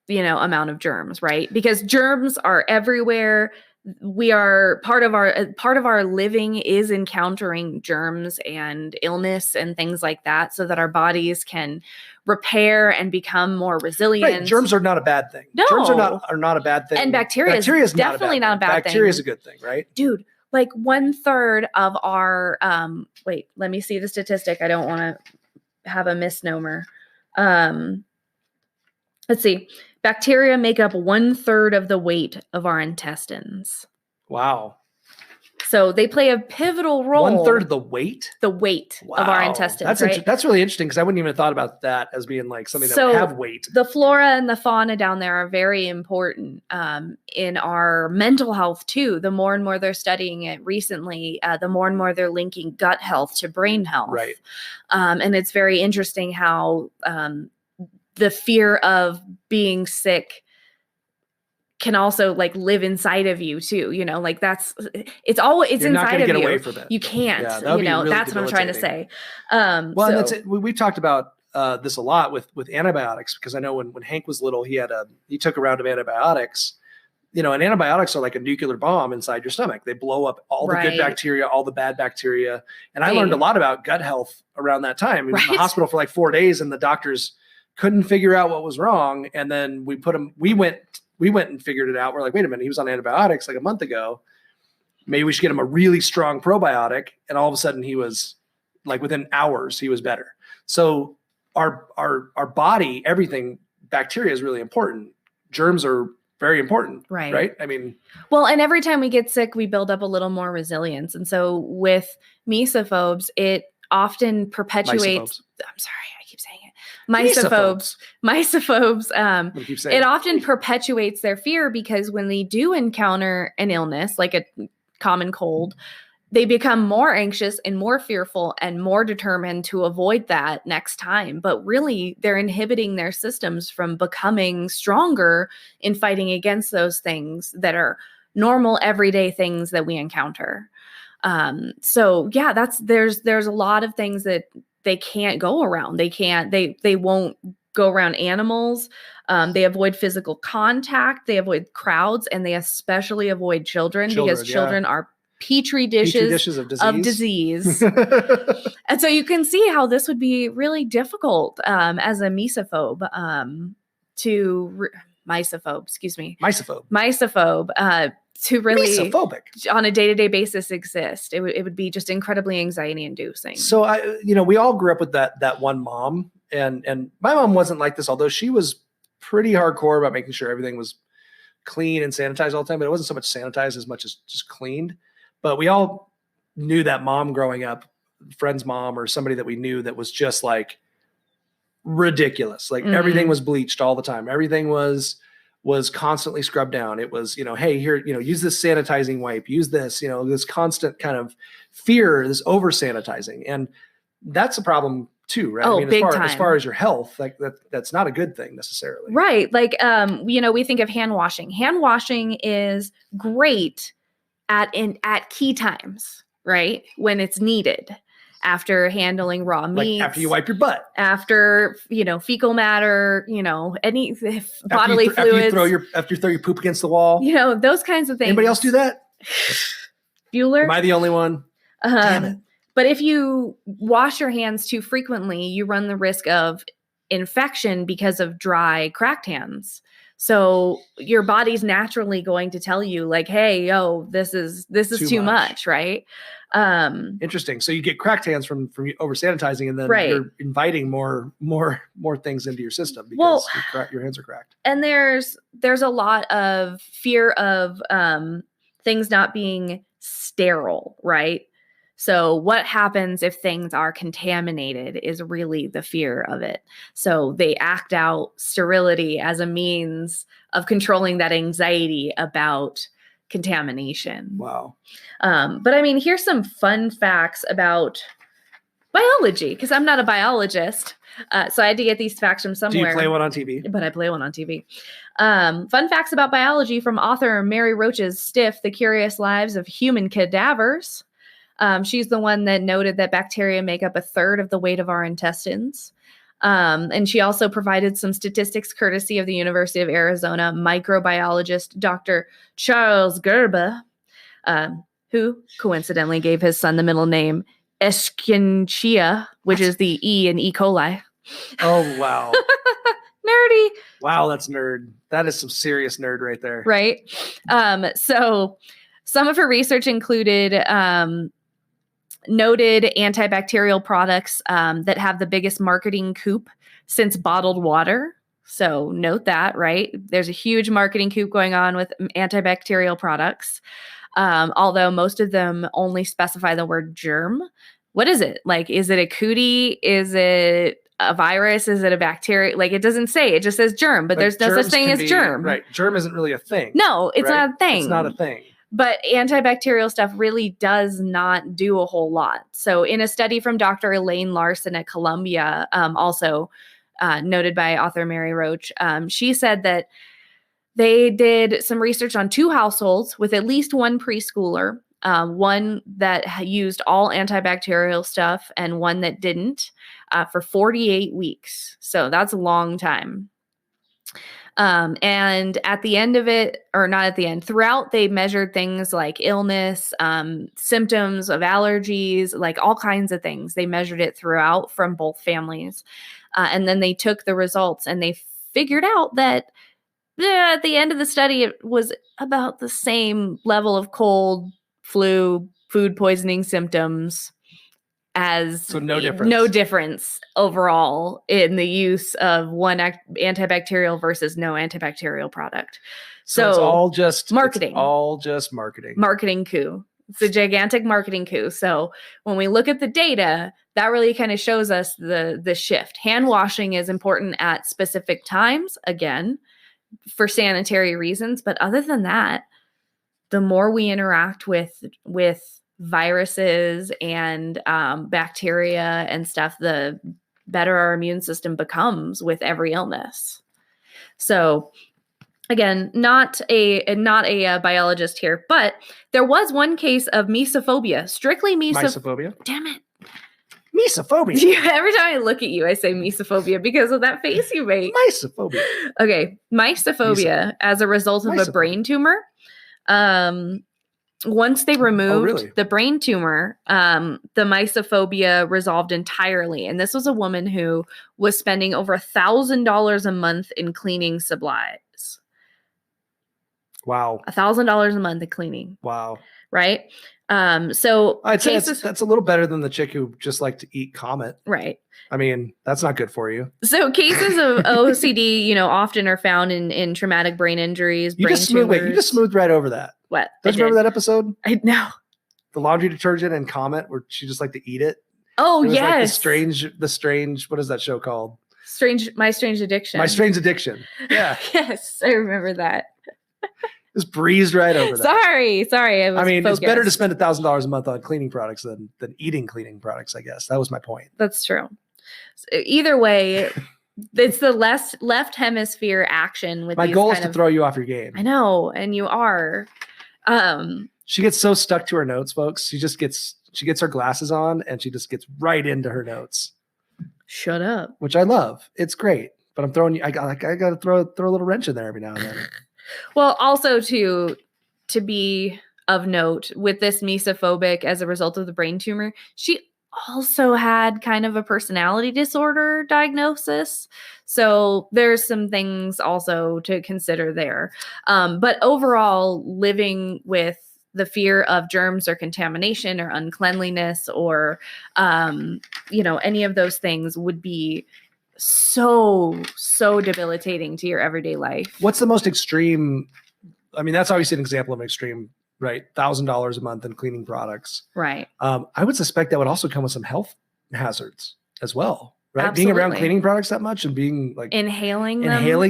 D: you know, amount of germs, right? Because germs are everywhere. We are part of our living is encountering germs and illness and things like that so that our bodies can repair and become more resilient.
C: Right. Germs are not a bad thing.
D: No.
C: Germs are not a bad thing.
D: And bacteria is definitely not a bad thing.
C: Bacteria is a good thing, right?
D: Dude, like 1/3 of our wait, let me see the statistic. I don't want to have a misnomer. Let's see. Bacteria make up 1/3 of the weight of our intestines.
C: Wow.
D: So they play a pivotal role.
C: 1/3 of the weight?
D: The weight of our intestines.
C: That's really interesting because I wouldn't even have thought about that as being like something that would have weight.
D: The flora and the fauna down there are very important in our mental health too. The more and more they're studying it recently, the more and more they're linking gut health to brain health.
C: Right.
D: And it's very interesting how the fear of being sick can also like live inside of you too, you know, like it's inside
C: not gonna
D: of
C: get
D: you.
C: Away from it.
D: You can't, you know, really that's what I'm trying to say.
C: And that's it. We've talked about this a lot with antibiotics, because I know when Hank was little, he took a round of antibiotics and antibiotics are like a nuclear bomb inside your stomach. They blow up all the good bacteria, all the bad bacteria. And I learned a lot about gut health around that time. I was in the hospital for like 4 days, and the doctors couldn't figure out what was wrong. And then we went and figured it out. We're like, wait a minute, he was on antibiotics like a month ago. Maybe we should get him a really strong probiotic. And all of a sudden he was like, within hours, he was better. So our body, everything, bacteria is really important. Germs are very important. Right. I mean,
D: well, and every time we get sick, we build up a little more resilience. And so with mesophobes, it often perpetuates. I'm sorry, I keep saying it. Mysophobes. It often perpetuates their fear, because when they do encounter an illness, like a common cold, they become more anxious and more fearful and more determined to avoid that next time. But really, they're inhibiting their systems from becoming stronger in fighting against those things that are normal, everyday things that we encounter. So yeah, there's a lot of things that they can't go around. They won't go around animals. They avoid physical contact. They avoid crowds, and they especially avoid children because children are petri dishes of disease. And so you can see how this would be really difficult as a mesophobe to really
C: mesophobic
D: on a day-to-day basis exist. It would be just incredibly anxiety inducing.
C: So we all grew up with that one mom, and my mom wasn't like this, although she was pretty hardcore about making sure everything was clean and sanitized all the time, but it wasn't so much sanitized as much as just cleaned. But we all knew that mom growing up, friend's mom or somebody that we knew, that was just like ridiculous. Like everything was bleached all the time. Everything was constantly scrubbed down. It was, hey, here, use this sanitizing wipe, use this, this constant kind of fear, this over sanitizing. And that's a problem too, right?
D: Oh, big
C: as
D: time.
C: As far as your health, like that's not a good thing necessarily.
D: Right. Like, we think of hand washing. Hand washing is great at key times, right? When it's needed, after handling raw meats,
C: like after you wipe your butt,
D: after, fecal matter, any bodily fluids,
C: after you throw your poop against the wall,
D: those kinds of things.
C: Anybody else do that?
D: Bueller?
C: Am I the only one? Damn it.
D: But if you wash your hands too frequently, you run the risk of infection because of dry, cracked hands. So your body's naturally going to tell you, like, hey, yo, this is too much, right?
C: Interesting. So you get cracked hands from over sanitizing, and then you're inviting more things into your system because your hands are cracked.
D: And there's a lot of fear of things not being sterile, right? So what happens if things are contaminated is really the fear of it. So they act out sterility as a means of controlling that anxiety about contamination.
C: Wow.
D: But I mean, here's some fun facts about biology, because I'm not a biologist. So I had to get these facts from somewhere.
C: Do you play one on TV?
D: But I play one on TV. Fun facts about biology from author Mary Roach's Stiff, The Curious Lives of Human Cadavers. She's the one that noted that bacteria make up 1/3 of the weight of our intestines. And she also provided some statistics courtesy of the University of Arizona microbiologist Dr. Charles Gerber, who coincidentally gave his son the middle name Escherichia, which is the E in E. coli.
C: Oh, wow.
D: Nerdy.
C: Wow, that's nerd. That is some serious nerd right there.
D: Right. So some of her research included noted antibacterial products that have the biggest marketing coup since bottled water. So note that, right? There's a huge marketing coup going on with antibacterial products. Although most of them only specify the word germ. What is it? Like, is it a cootie? Is it a virus? Is it a bacteria? Like, it doesn't say. It just says germ, but there's no such thing as germ.
C: Right. Germ isn't really a thing.
D: No, it's not a thing.
C: It's not a thing.
D: But antibacterial stuff really does not do a whole lot. So in a study from Dr. Elaine Larson at Columbia, also noted by author Mary Roach, she said that they did some research on 2 households with at least one preschooler, one that used all antibacterial stuff and one that didn't, for 48 weeks. So that's a long time. And at the end of it, or not at the end, throughout, they measured things like illness, symptoms of allergies, like all kinds of things. They measured it throughout from both families. And then they took the results and they figured out that at the end of the study, it was about the same level of cold, flu, food poisoning symptoms as
C: So no difference.
D: No difference overall in the use of one antibacterial versus no antibacterial product. So
C: it's all just
D: marketing.
C: It's all just marketing.
D: Marketing coup. It's a gigantic marketing coup. So when we look at the data, that really kind of shows us the shift. Hand washing is important at specific times, again, for sanitary reasons. But other than that, the more we interact with viruses and bacteria and stuff, the better our immune system becomes with every illness. So again, not a biologist here, but there was one case of Mysophobia, strictly
C: Mysophobia.
D: Damn it.
C: Mysophobia.
D: Every time I look at you, I say Mysophobia because of that face you make.
C: Mysophobia.
D: Okay. Mysophobia as a result of a brain tumor. Once they removed the brain tumor, the mysophobia resolved entirely. And this was a woman who was spending over $1,000 a month in cleaning supplies.
C: Wow.
D: $1,000 a month in cleaning.
C: Wow.
D: Right? So
C: I'd say that's a little better than the chick who just liked to eat Comet.
D: Right.
C: I mean, that's not good for you.
D: So cases of OCD, often are found in traumatic brain injuries, brain tumors.
C: You just smoothed right over that.
D: What?
C: Don't you remember that episode?
D: I know.
C: The laundry detergent and Comet, where she just liked to eat it.
D: Oh,
C: it was
D: yes.
C: Like the strange. What is that show called?
D: My Strange Addiction.
C: My Strange Addiction. Yeah.
D: Yes, I remember that.
C: Just breezed right over that.
D: Sorry.
C: I mean,
D: focused.
C: It's better to spend $1,000 a month on cleaning products than eating cleaning products, I guess. That was my point.
D: That's true. So either way, it's the left hemisphere action with
C: my goal is to throw you off your game.
D: I know, and you are.
C: She gets so stuck to her notes, folks. She gets her glasses on and she just gets right into her notes.
D: Shut up.
C: Which I love. It's great. But I'm throwing you. I got to throw a little wrench in there every now and then.
D: Well, also to be of note with this mesophobic as a result of the brain tumor, she also had kind of a personality disorder diagnosis. So there's some things also to consider there. But overall, living with the fear of germs or contamination or uncleanliness or, any of those things would be so debilitating to your everyday life.
C: What's the most extreme? I mean, that's obviously an example of an extreme, right? $1,000 a month in cleaning products.
D: Right.
C: I would suspect that would also come with some health hazards as well, right?
D: Absolutely.
C: Being around cleaning products that much and being like
D: inhaling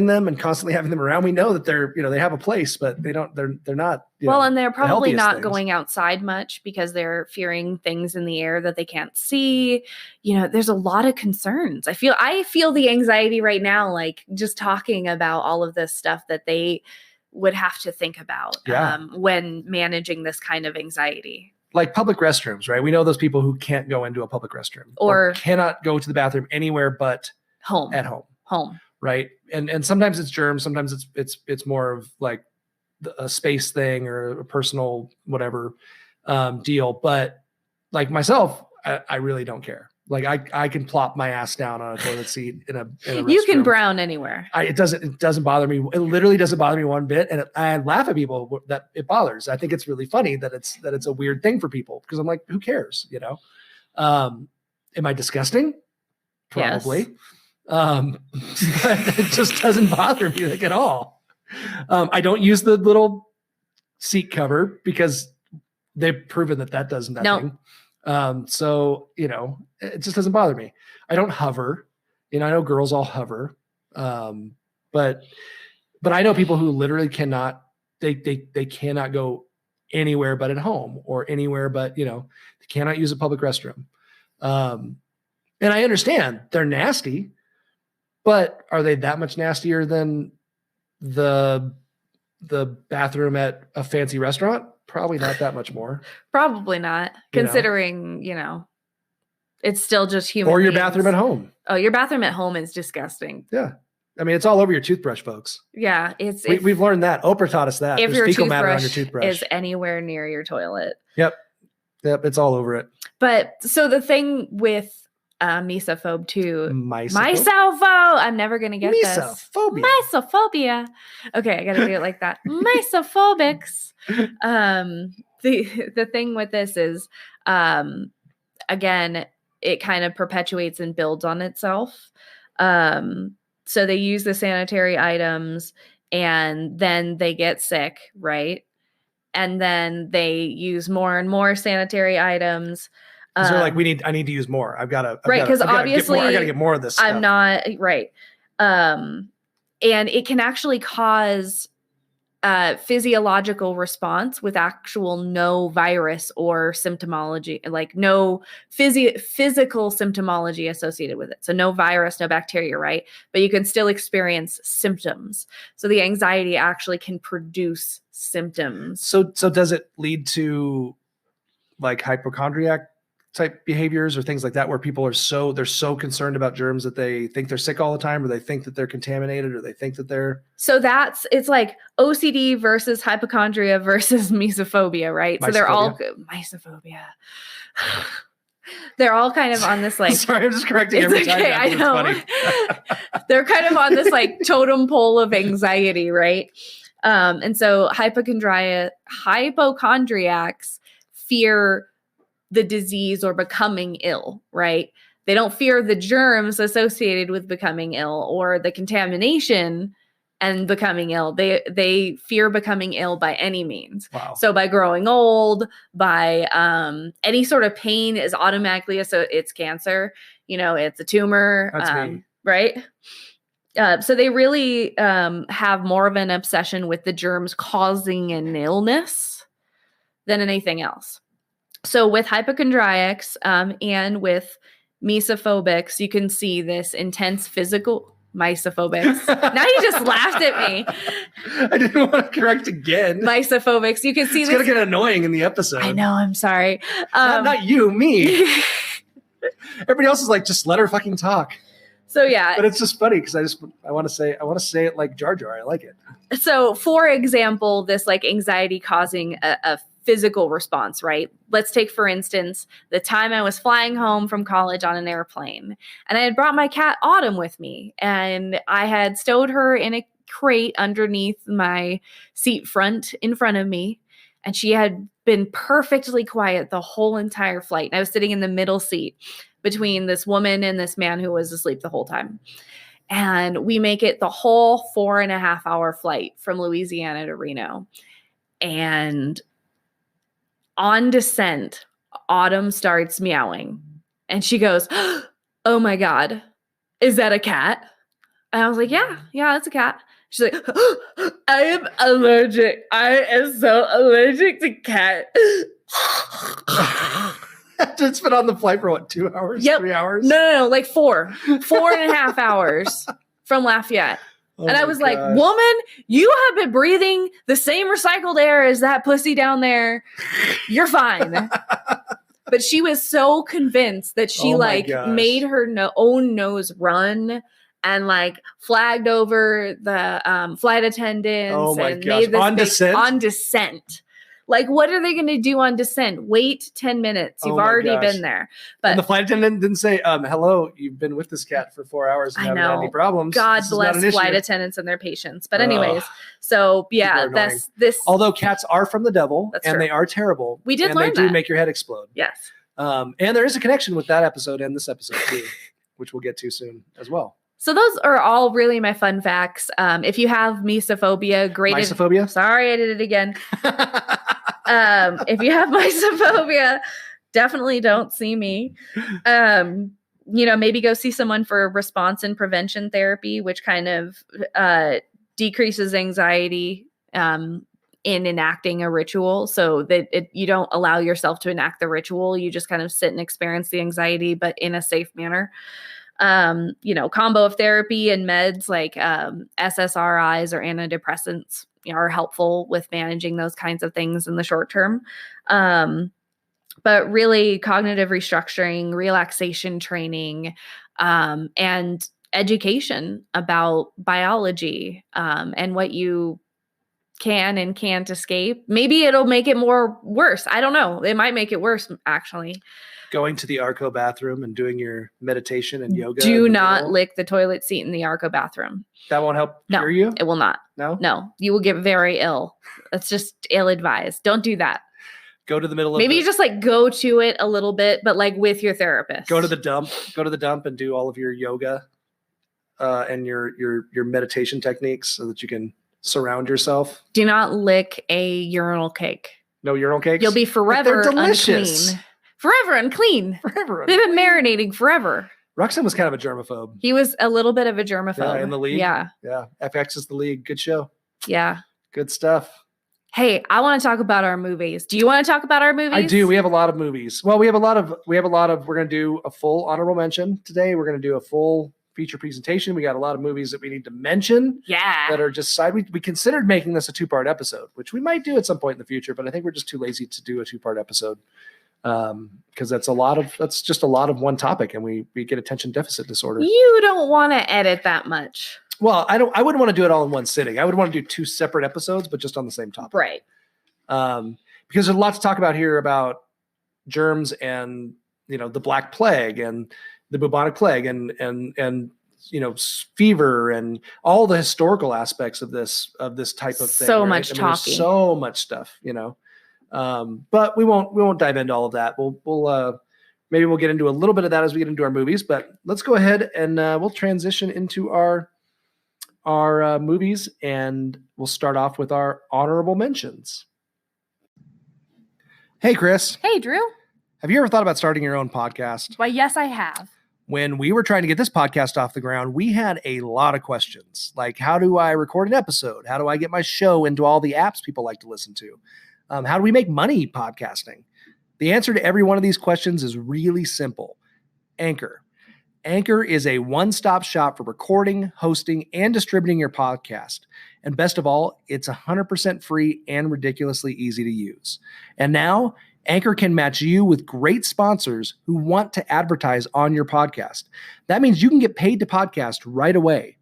C: them and constantly having them around. We know that they're, they have a place, but they're not.
D: And they're probably
C: the
D: not
C: things.
D: going outside much because they're fearing things in the air that they can't see. There's a lot of concerns. I feel the anxiety right now, like just talking about all of this stuff that they would have to think about when managing this kind of anxiety.
C: Like public restrooms, right? We know those people who can't go into a public restroom or cannot go to the bathroom anywhere but
D: home.
C: At home. Right. And sometimes it's germs. Sometimes it's more of like a space thing or a personal whatever deal. But like myself, I really don't care. Like I can plop my ass down on a toilet seat in a restroom.
D: You can brown anywhere.
C: It doesn't bother me. It literally doesn't bother me one bit. And I laugh at people that it bothers. I think it's really funny that it's a weird thing for people because I'm like, who cares? Am I disgusting? Probably. Yes. But it just doesn't bother me like at all. I don't use the little seat cover because they've proven that does nothing.
D: Nope.
C: So, it just doesn't bother me. I don't hover, I know girls all hover. But I know people who literally cannot, they cannot go anywhere but at home or anywhere, but they cannot use a public restroom. And I understand they're nasty, but are they that much nastier than the bathroom at a fancy restaurant? Probably not that much more.
D: Probably not, considering, it's still just human.
C: Or your
D: beings.
C: bathroom at home.
D: Oh, your bathroom at home is disgusting.
C: Yeah. I mean, it's all over your toothbrush, folks.
D: Yeah, it's
C: We've learned that. Oprah taught us that.
D: if
C: There's
D: your
C: fecal matter on
D: toothbrush
C: your toothbrush.
D: is anywhere near your toilet.
C: Yep, it's all over it.
D: But so the thing with misophobe too,
C: Mysophobia.
D: I'm never gonna get
C: Mysophobia.
D: this. Mysophobia. Okay, I gotta do it like that. Mysophobics. The thing with this is, again, it kind of perpetuates and builds on itself. So they use the sanitary items and then they get sick, right? And then they use more and more sanitary items.
C: So they're like, I need to use more. I gotta
D: obviously
C: I gotta get more of this stuff.
D: I'm not right. And it can actually cause physiological response with actual no virus or symptomology, like no physical symptomology associated with it. So no virus, no bacteria, right? But you can still experience symptoms. So the anxiety actually can produce symptoms.
C: So does it lead to like hypochondriac type behaviors or things like that, where people are so concerned about germs that they think they're sick all the time, or they think that they're contaminated, or they think that they're...
D: So it's like OCD versus hypochondria versus misophophia, right? So they're all Mysophobia. They're all kind of on this like...
C: Sorry, I'm just correcting every time.
D: Okay, I know. They're kind of on this like totem pole of anxiety, right? And so hypochondriacs fear the disease or becoming ill, right? They don't fear the germs associated with becoming ill or the contamination and becoming ill. They fear becoming ill by any means.
C: Wow.
D: So by growing old, by any sort of pain is automatically it's cancer. It's a tumor.
C: That's me.
D: Right? So they really have more of an obsession with the germs causing an illness than anything else. So with hypochondriacs and with misophobics, you can see this intense physical... Misophobics. Now you just laughed at me.
C: I didn't want to correct again.
D: Misophobics. You can see
C: it's
D: this...
C: going to get annoying in the episode.
D: I know, I'm sorry.
C: Not you, me. Everybody else is like, just let her fucking talk.
D: So yeah.
C: But it's just funny because I want to say it like Jar Jar. I like it.
D: So for example, this like anxiety causing a physical response, right? Let's take, for instance, the time I was flying home from college on an airplane, and I had brought my cat Autumn with me, and I had stowed her in a crate underneath my seat front in front of me, and she had been perfectly quiet the whole entire flight. And I was sitting in the middle seat between this woman and this man who was asleep the whole time. And we make it the whole 4.5-hour flight from Louisiana to Reno. And on descent, Autumn starts meowing. And she goes, "Oh my God, is that a cat?" And I was like, yeah, that's a cat. She's like, "I am allergic. I am so allergic to cat."
C: It's been on the flight for what, 2 hours?
D: Yep.
C: 3 hours?
D: No, like 4.5 hours from Lafayette.
C: Oh
D: and I was like, "Woman, you have been breathing the same recycled air as that pussy down there. You're fine." But she was so convinced that she made her own nose run and like flagged over the flight attendants and made this on descent. Like, what are they going to do on descent? Wait 10 minutes. You've already been there. But
C: and the flight attendant didn't say, "Hello, you've been with this cat for 4 hours and haven't had any problems."
D: God bless flight attendants and their patience. But anyways, so yeah, that's this.
C: Although cats are from the devil and they are terrible.
D: We did learn that.
C: They do make your head explode.
D: Yes.
C: And there is a connection with that episode and this episode too, which we'll get to soon as well.
D: So those are all really my fun facts. If you have Mysophobia,
C: Mysophobia?
D: Sorry, I did it again. If you have Mysophobia, definitely don't see me. Maybe go see someone for response and prevention therapy, which kind of decreases anxiety in enacting a ritual, so that you don't allow yourself to enact the ritual. You just kind of sit and experience the anxiety, but in a safe manner. Combo of therapy and meds like SSRIs or antidepressants are helpful with managing those kinds of things in the short term. But really cognitive restructuring, relaxation training, and education about biology and what you can and can't escape. Maybe it'll make it worse. I don't know. It might make it worse, actually.
C: Going to the Arco bathroom and doing your meditation and yoga.
D: Do not lick the toilet seat in the Arco bathroom.
C: That won't help
D: No,
C: cure you?
D: it will not.
C: No?
D: No, you will get very ill. That's just ill-advised. Don't do that.
C: Go to the middle of
D: Maybe you just like go to it a little bit, but like with your therapist.
C: Go to the dump and do all of your yoga and your meditation techniques so that you can surround yourself.
D: Do not lick a urinal cake.
C: No urinal cakes?
D: You'll be forever
C: delicious.
D: unclean. Forever unclean.
C: Forever.
D: They've been marinating forever.
C: Roxanne was kind of a germaphobe.
D: He was a little bit of a germaphobe.
C: Yeah, in the league.
D: Yeah.
C: Yeah. FX is the league. Good show.
D: Yeah.
C: Good stuff.
D: Hey, I want to talk about our movies. Do you want to talk about our movies?
C: I do. We have a lot of movies. Well, we're going to do a full honorable mention today. We're going to do a full feature presentation. We got a lot of movies that we need to mention.
D: Yeah.
C: That are just side. We considered making this a 2-part episode, which we might do at some point in the future, but I think we're just too lazy to do a 2-part episode. Because that's just a lot of one topic, and we get attention deficit disorder.
D: You don't want to edit that much.
C: Well, I wouldn't want to do it all in one sitting. I would want to do 2 separate episodes, but just on the same topic.
D: Right.
C: Because there's a lot to talk about here about germs and, the Black Plague and the bubonic plague and fever and all the historical aspects of this type of thing.
D: So
C: right?
D: much talking.
C: There's so much stuff, but we won't dive into all of that. We'll maybe we'll get into a little bit of that as we get into our movies, but let's go ahead and we'll transition into our movies, and we'll start off with our honorable mentions. Hey, Kris.
D: Hey, Drew.
C: Have you ever thought about starting your own podcast?
D: Why, yes, I have.
C: When we were trying to get this podcast off the ground, we had a lot of questions. Like, how do I record an episode? How do I get my show into all the apps people like to listen to? How do we make money podcasting? The answer to every one of these questions is really simple. Anchor. Anchor is a one-stop shop for recording, hosting, and distributing your podcast. And best of all, it's 100% free and ridiculously easy to use. And now, Anchor can match you with great sponsors who want to advertise on your podcast. That means you can get paid to podcast right away.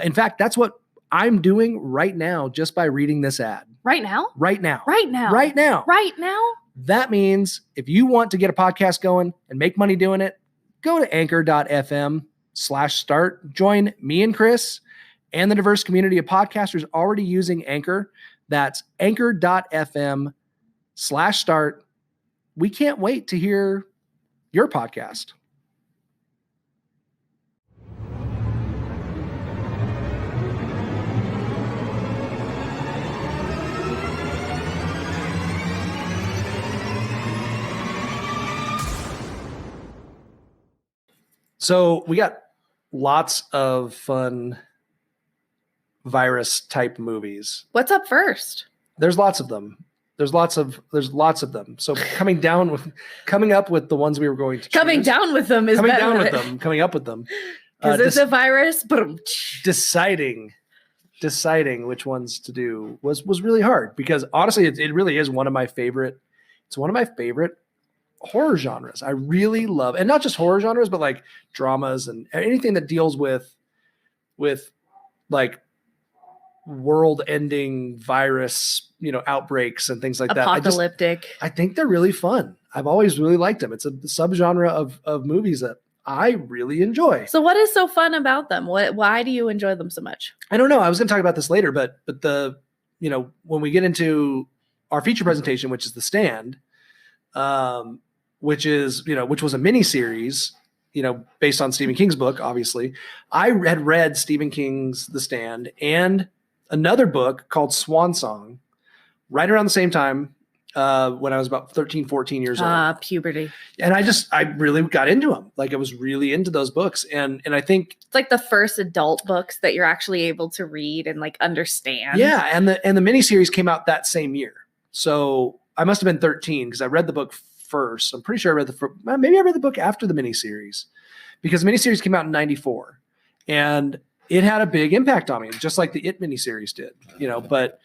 C: In fact, that's what I'm doing right now just by reading this ad.
D: Right now?
C: Right now.
D: Right now.
C: Right now.
D: Right now?
C: That means if you want to get a podcast going and make money doing it, go to anchor.fm/start. Join me and Kris and the diverse community of podcasters already using Anchor. That's anchor.fm/start. We can't wait to hear your podcast. So we got lots of fun virus type movies.
D: What's up first?
C: There's lots of them. There's lots of them. So coming up with the ones we were going to choose.
D: Coming down with them is
C: coming
D: better.
C: down with them. Coming up with them.
D: Because it's a virus.
C: Deciding which ones to do was really hard, because honestly, it really is one of my favorite. It's one of my favorite horror genres. I really love, and not just horror genres, but like dramas and anything that deals with like world-ending virus, outbreaks and things like that.
D: Apocalyptic.
C: I think they're really fun. I've always really liked them. It's a subgenre of movies that I really enjoy.
D: So what is so fun about them? Why do you enjoy them so much?
C: I don't know. I was going to talk about this later, but when we get into our feature presentation, which is The Stand, which was a mini series, based on Stephen King's book, obviously. I had read Stephen King's The Stand and another book called Swan Song right around the same time when I was about 13, 14 years old.
D: Puberty.
C: And I really got into them. Like, I was really into those books. And I think
D: it's like the first adult books that you're actually able to read and like understand.
C: Yeah. And the miniseries came out that same year. So I must have been 13 because I read the book first. I'm pretty sure I read maybe I read the book after the miniseries, because the miniseries came out in 94 and it had a big impact on me, just like the It miniseries did, but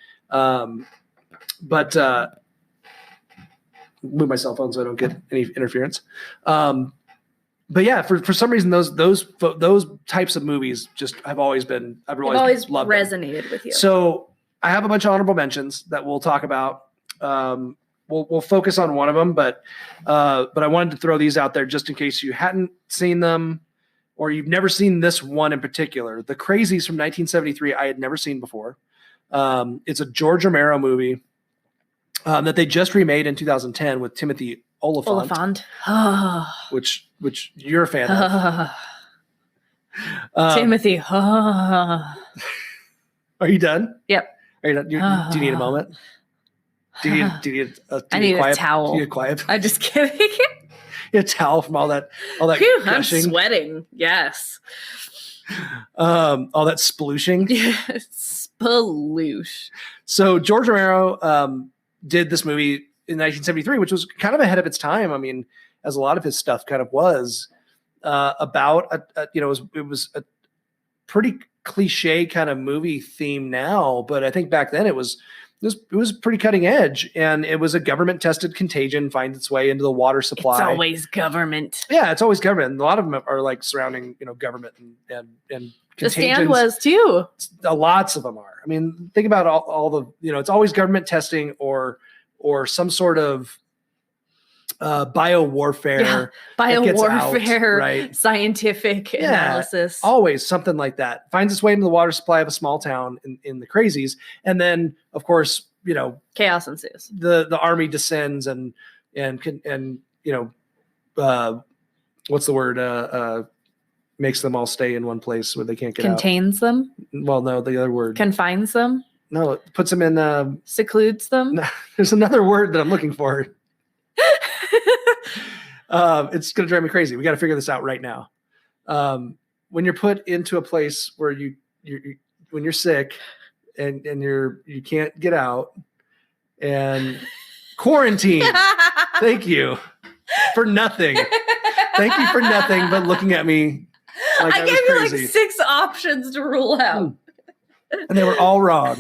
C: move my cell phone so I don't get any interference. but yeah, for some reason those types of movies just have always been I've always loved them.
D: resonated with you.
C: So I have a bunch of honorable mentions that we'll talk about. We'll focus on one of them, but I wanted to throw these out there just in case you hadn't seen them or you've never seen this one in particular. The Crazies from 1973, I had never seen before. It's a George Romero movie that they just remade in 2010 with Timothy Oliphant. which you're a fan of.
D: Timothy.
C: Are you done?
D: Yep.
C: Are you done? Do you need a moment? Do you need
D: I need a towel.
C: Do you need a quiet?
D: I'm just kidding.
C: A towel from all that
D: Phew, I'm
C: gushing.
D: sweating. Yes.
C: All that splooshing.
D: Sploosh.
C: So George Romero did this movie in 1973, which was kind of ahead of its time. I mean, as a lot of his stuff kind of was about it was a pretty cliche kind of movie theme now, but I think back then it was pretty cutting edge, and it was a government tested contagion finds its way into the water supply.
D: It's always government.
C: Yeah, it's always government. And a lot of them are like surrounding, government and
D: The Stand was too.
C: Lots of them are. I mean, think about all the, it's always government testing or some sort of biowarfare.
D: Biowarfare,
C: right?
D: Scientific analysis.
C: Always something like that. Finds its way into the water supply of a small town in the Crazies. And then, of course,
D: chaos ensues.
C: The army descends and what's the word? Makes them all stay in one place where they can't get out.
D: Contains them?
C: Well, no, the other word.
D: Confines them?
C: No, it puts them in...
D: secludes them?
C: No, there's another word that I'm looking for. It's going to drive me crazy. We got to figure this out right now. When you're put into a place where when you're sick and you can't get out and quarantine. Thank you for nothing. Thank you for nothing but looking at me like I
D: gave you like 6 options to rule out.
C: And they were all wrong.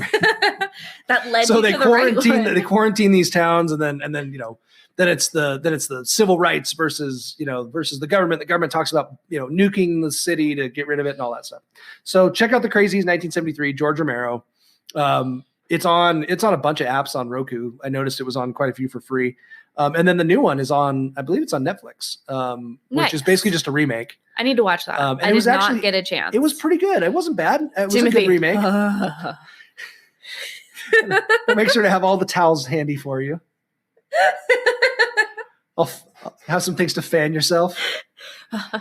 D: That led
C: so
D: you
C: they
D: to the right
C: quarantine
D: one.
C: they quarantine these towns and then then it's the civil rights versus the government. The government talks about nuking the city to get rid of it and all that stuff. So check out The Crazies 1973, George Romero. It's on a bunch of apps on Roku. I noticed it was on quite a few for free. And then the new one is on, I believe it's on Netflix, which is basically just a remake.
D: I need to watch that. I did not get a chance.
C: It was pretty good. It wasn't bad. It was a good remake. Make sure to have all the towels handy for you. I'll have some things to fan yourself.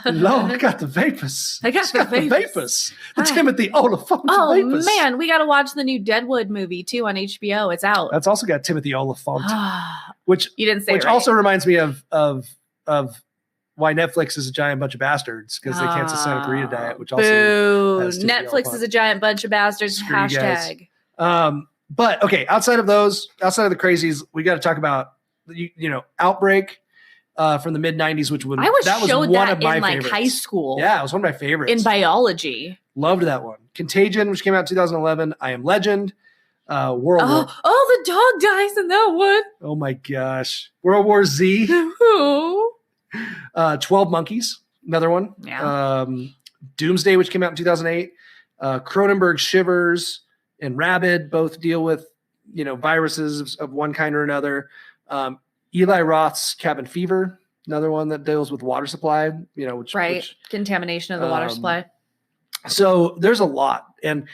C: Lord, I got the vapors.
D: I got the
C: vapors. The Timothy Oliphant vapors.
D: Man, we got to watch the new Deadwood movie too on HBO. It's out.
C: That's also got Timothy Oliphant, which
D: you didn't say.
C: Which also reminds me of why Netflix is a giant bunch of bastards because they can't sustain a burrito diet. Which also has Timothy
D: Netflix
C: Oliphant.
D: is a giant bunch of bastards.
C: Screw you guys.
D: Hashtag.
C: But okay, outside of the Crazies, we got to talk about Outbreak. From the mid 90s, which was one of my favorites.
D: High school.
C: Yeah, it was one of my favorites.
D: In biology.
C: Loved that one. Contagion, which came out in 2011. I Am Legend. World War.
D: Oh, the dog dies in that one.
C: Oh my gosh. World War Z. 12 Monkeys, another one.
D: Yeah.
C: Doomsday, which came out in 2008. Cronenberg Shivers and Rabid both deal with, viruses of one kind or another. Eli Roth's Cabin Fever, another one that deals with water supply, which
D: contamination of the water supply.
C: So there's a lot, and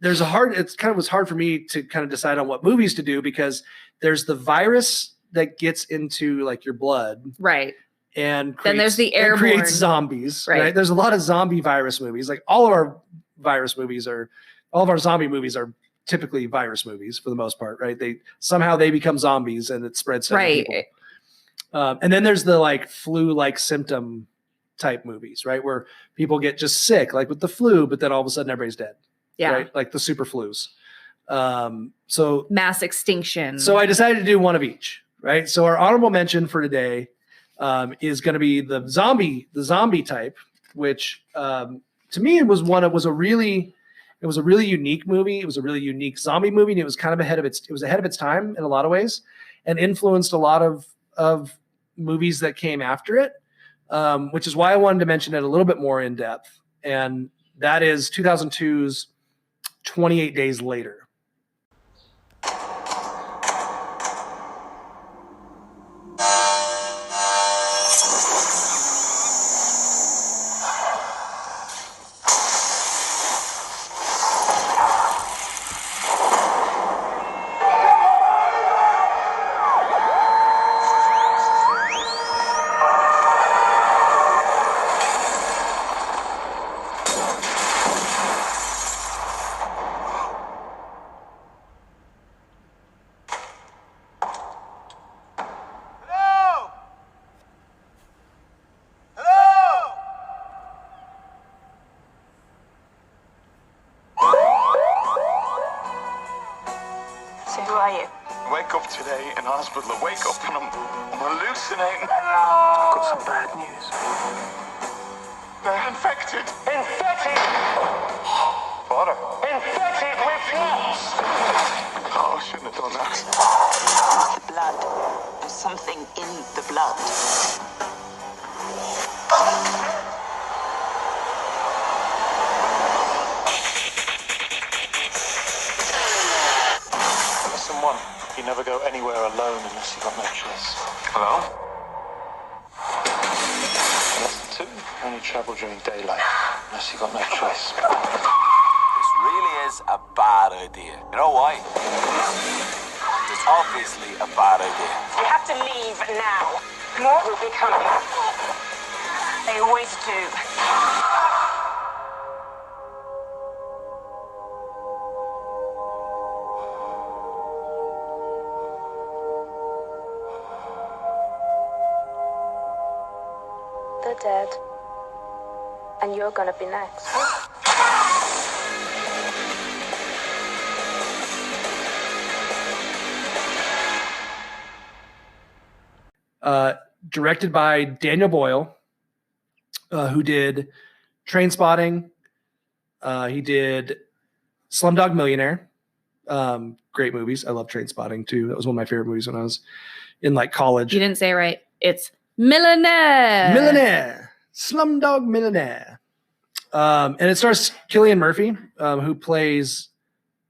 C: there's was hard for me to kind of decide on what movies to do because there's the virus that gets into like your blood,
D: right?
C: And
D: then there's the airborne,
C: creates zombies, right? There's a lot of zombie virus movies. Like all of our zombie movies are typically virus movies for the most part, right? They become zombies and it spreads to other people. And then there's the like flu-like symptom type movies, right? Where people get just sick, like with the flu, but then all of a sudden everybody's dead.
D: Yeah.
C: Right? Like the super flus. So
D: mass extinction.
C: So I decided to do one of each, right? So our honorable mention for today is going to be the zombie type, which to me it was a really unique movie. It was a really unique zombie movie, and it was kind of ahead of its time in a lot of ways, and influenced a lot of movies that came after it. which is why I wanted to mention it a little bit more in depth. And that is 2002's 28 Days Later.
A: Wake up today in hospital. Wake up and I'm hallucinating. I've got some bad news. They're infected.
E: Infected?
A: Father.
E: Infected with what?
A: Oh, I shouldn't have done that.
F: The blood. There's something in the blood.
A: Lesson 1. You never go anywhere alone unless you've got no choice. Hello? Lesson 2. Only travel during daylight unless you've got no choice.
G: This really is a bad idea. You know why? It's obviously a bad idea.
E: We have to leave now. More will be coming. They always do.
H: They're dead. And you're gonna be next.
C: Directed by Daniel Boyle, who did Trainspotting. He did Slumdog Millionaire. Great movies. I love Trainspotting too. That was one of my favorite movies when I was in like college.
D: You didn't say it right. It's Millionaire.
C: Slumdog Millionaire. And it stars Cillian Murphy, who plays,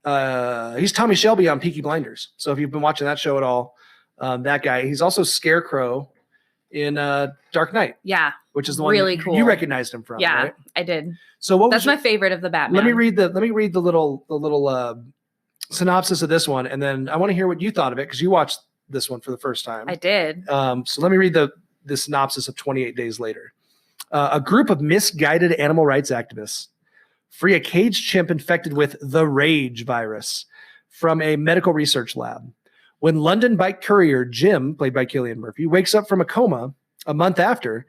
C: he's Tommy Shelby on Peaky Blinders. So if you've been watching that show at all, that guy, he's also Scarecrow in Dark Knight.
D: Yeah.
C: Which is the one
D: really
C: you,
D: cool.
C: You recognized him from,
D: Yeah,
C: right?
D: I did.
C: So what
D: That's
C: was
D: my favorite of the Batman.
C: Let me read the little synopsis of this one, and then I want to hear what you thought of it because you watched this one for the first time.
D: I did.
C: So let me read the synopsis of 28 Days Later. A group of misguided animal rights activists free a caged chimp infected with the rage virus from a medical research lab. When London bike courier Jim, played by Cillian Murphy, wakes up from a coma a month after,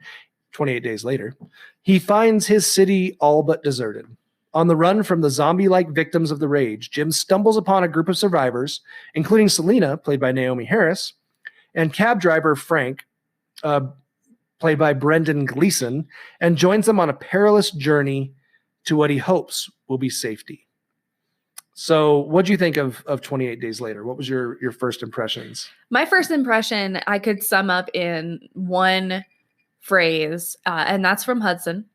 C: 28 days later, he finds his city all but deserted. On the run from the zombie-like victims of the rage, Jim stumbles upon a group of survivors, including Selena, played by Naomi Harris, and cab driver Frank, played by Brendan Gleeson, and joins them on a perilous journey to what he hopes will be safety. So what do you think of 28 Days Later? What was your first impressions?
D: My first impression I could sum up in one phrase, and that's from Hudson,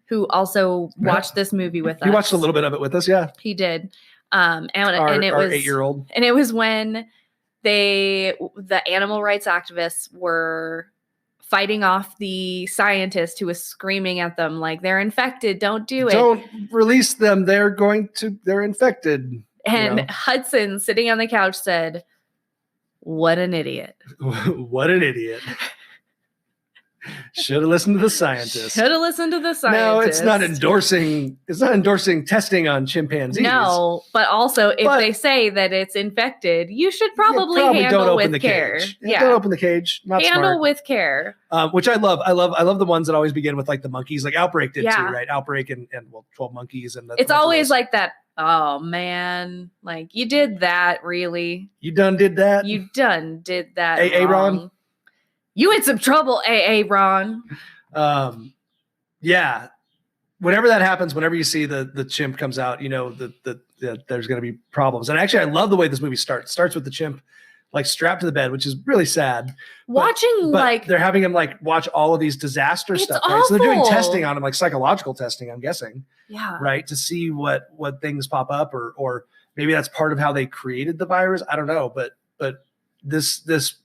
D: who also watched this movie with us.
C: He watched a little bit of it with us, yeah.
D: He did.
C: And it was 8-year-old.
D: And it was when the animal rights activists were fighting off the scientist who was screaming at them like, they're infected, don't do it.
C: Don't release them, they're infected.
D: And Hudson, sitting on the couch, said, what an idiot.
C: What an idiot. Should have listened to the scientist.
D: Should have listened to the scientist.
C: No, it's not endorsing testing on chimpanzees.
D: No, but also if they say that it's infected, you should probably handle with care.
C: Yeah, don't open the cage. Not
D: handle
C: smart.
D: with care.
C: Which I love. I love the ones that always begin with like the monkeys, like Outbreak did too, right? Outbreak and 12 monkeys, and
D: it's always like that. Oh man, like you did that, really?
C: You done did that?
D: You done did that?
C: AA Ron.
D: You in some trouble, AA Ron.
C: Yeah. Whenever that happens, whenever you see the chimp comes out, you know that there's going to be problems. And actually, I love the way this movie starts. It starts with the chimp like strapped to the bed, which is really sad.
D: Watching
C: But
D: like
C: they're having him like watch all of these disaster
D: It's
C: stuff, right? So they're doing
D: awful.
C: testing on him, like psychological testing, I'm guessing,
D: yeah.
C: right? To see what things pop up, or maybe that's part of how they created the virus. I don't know, but this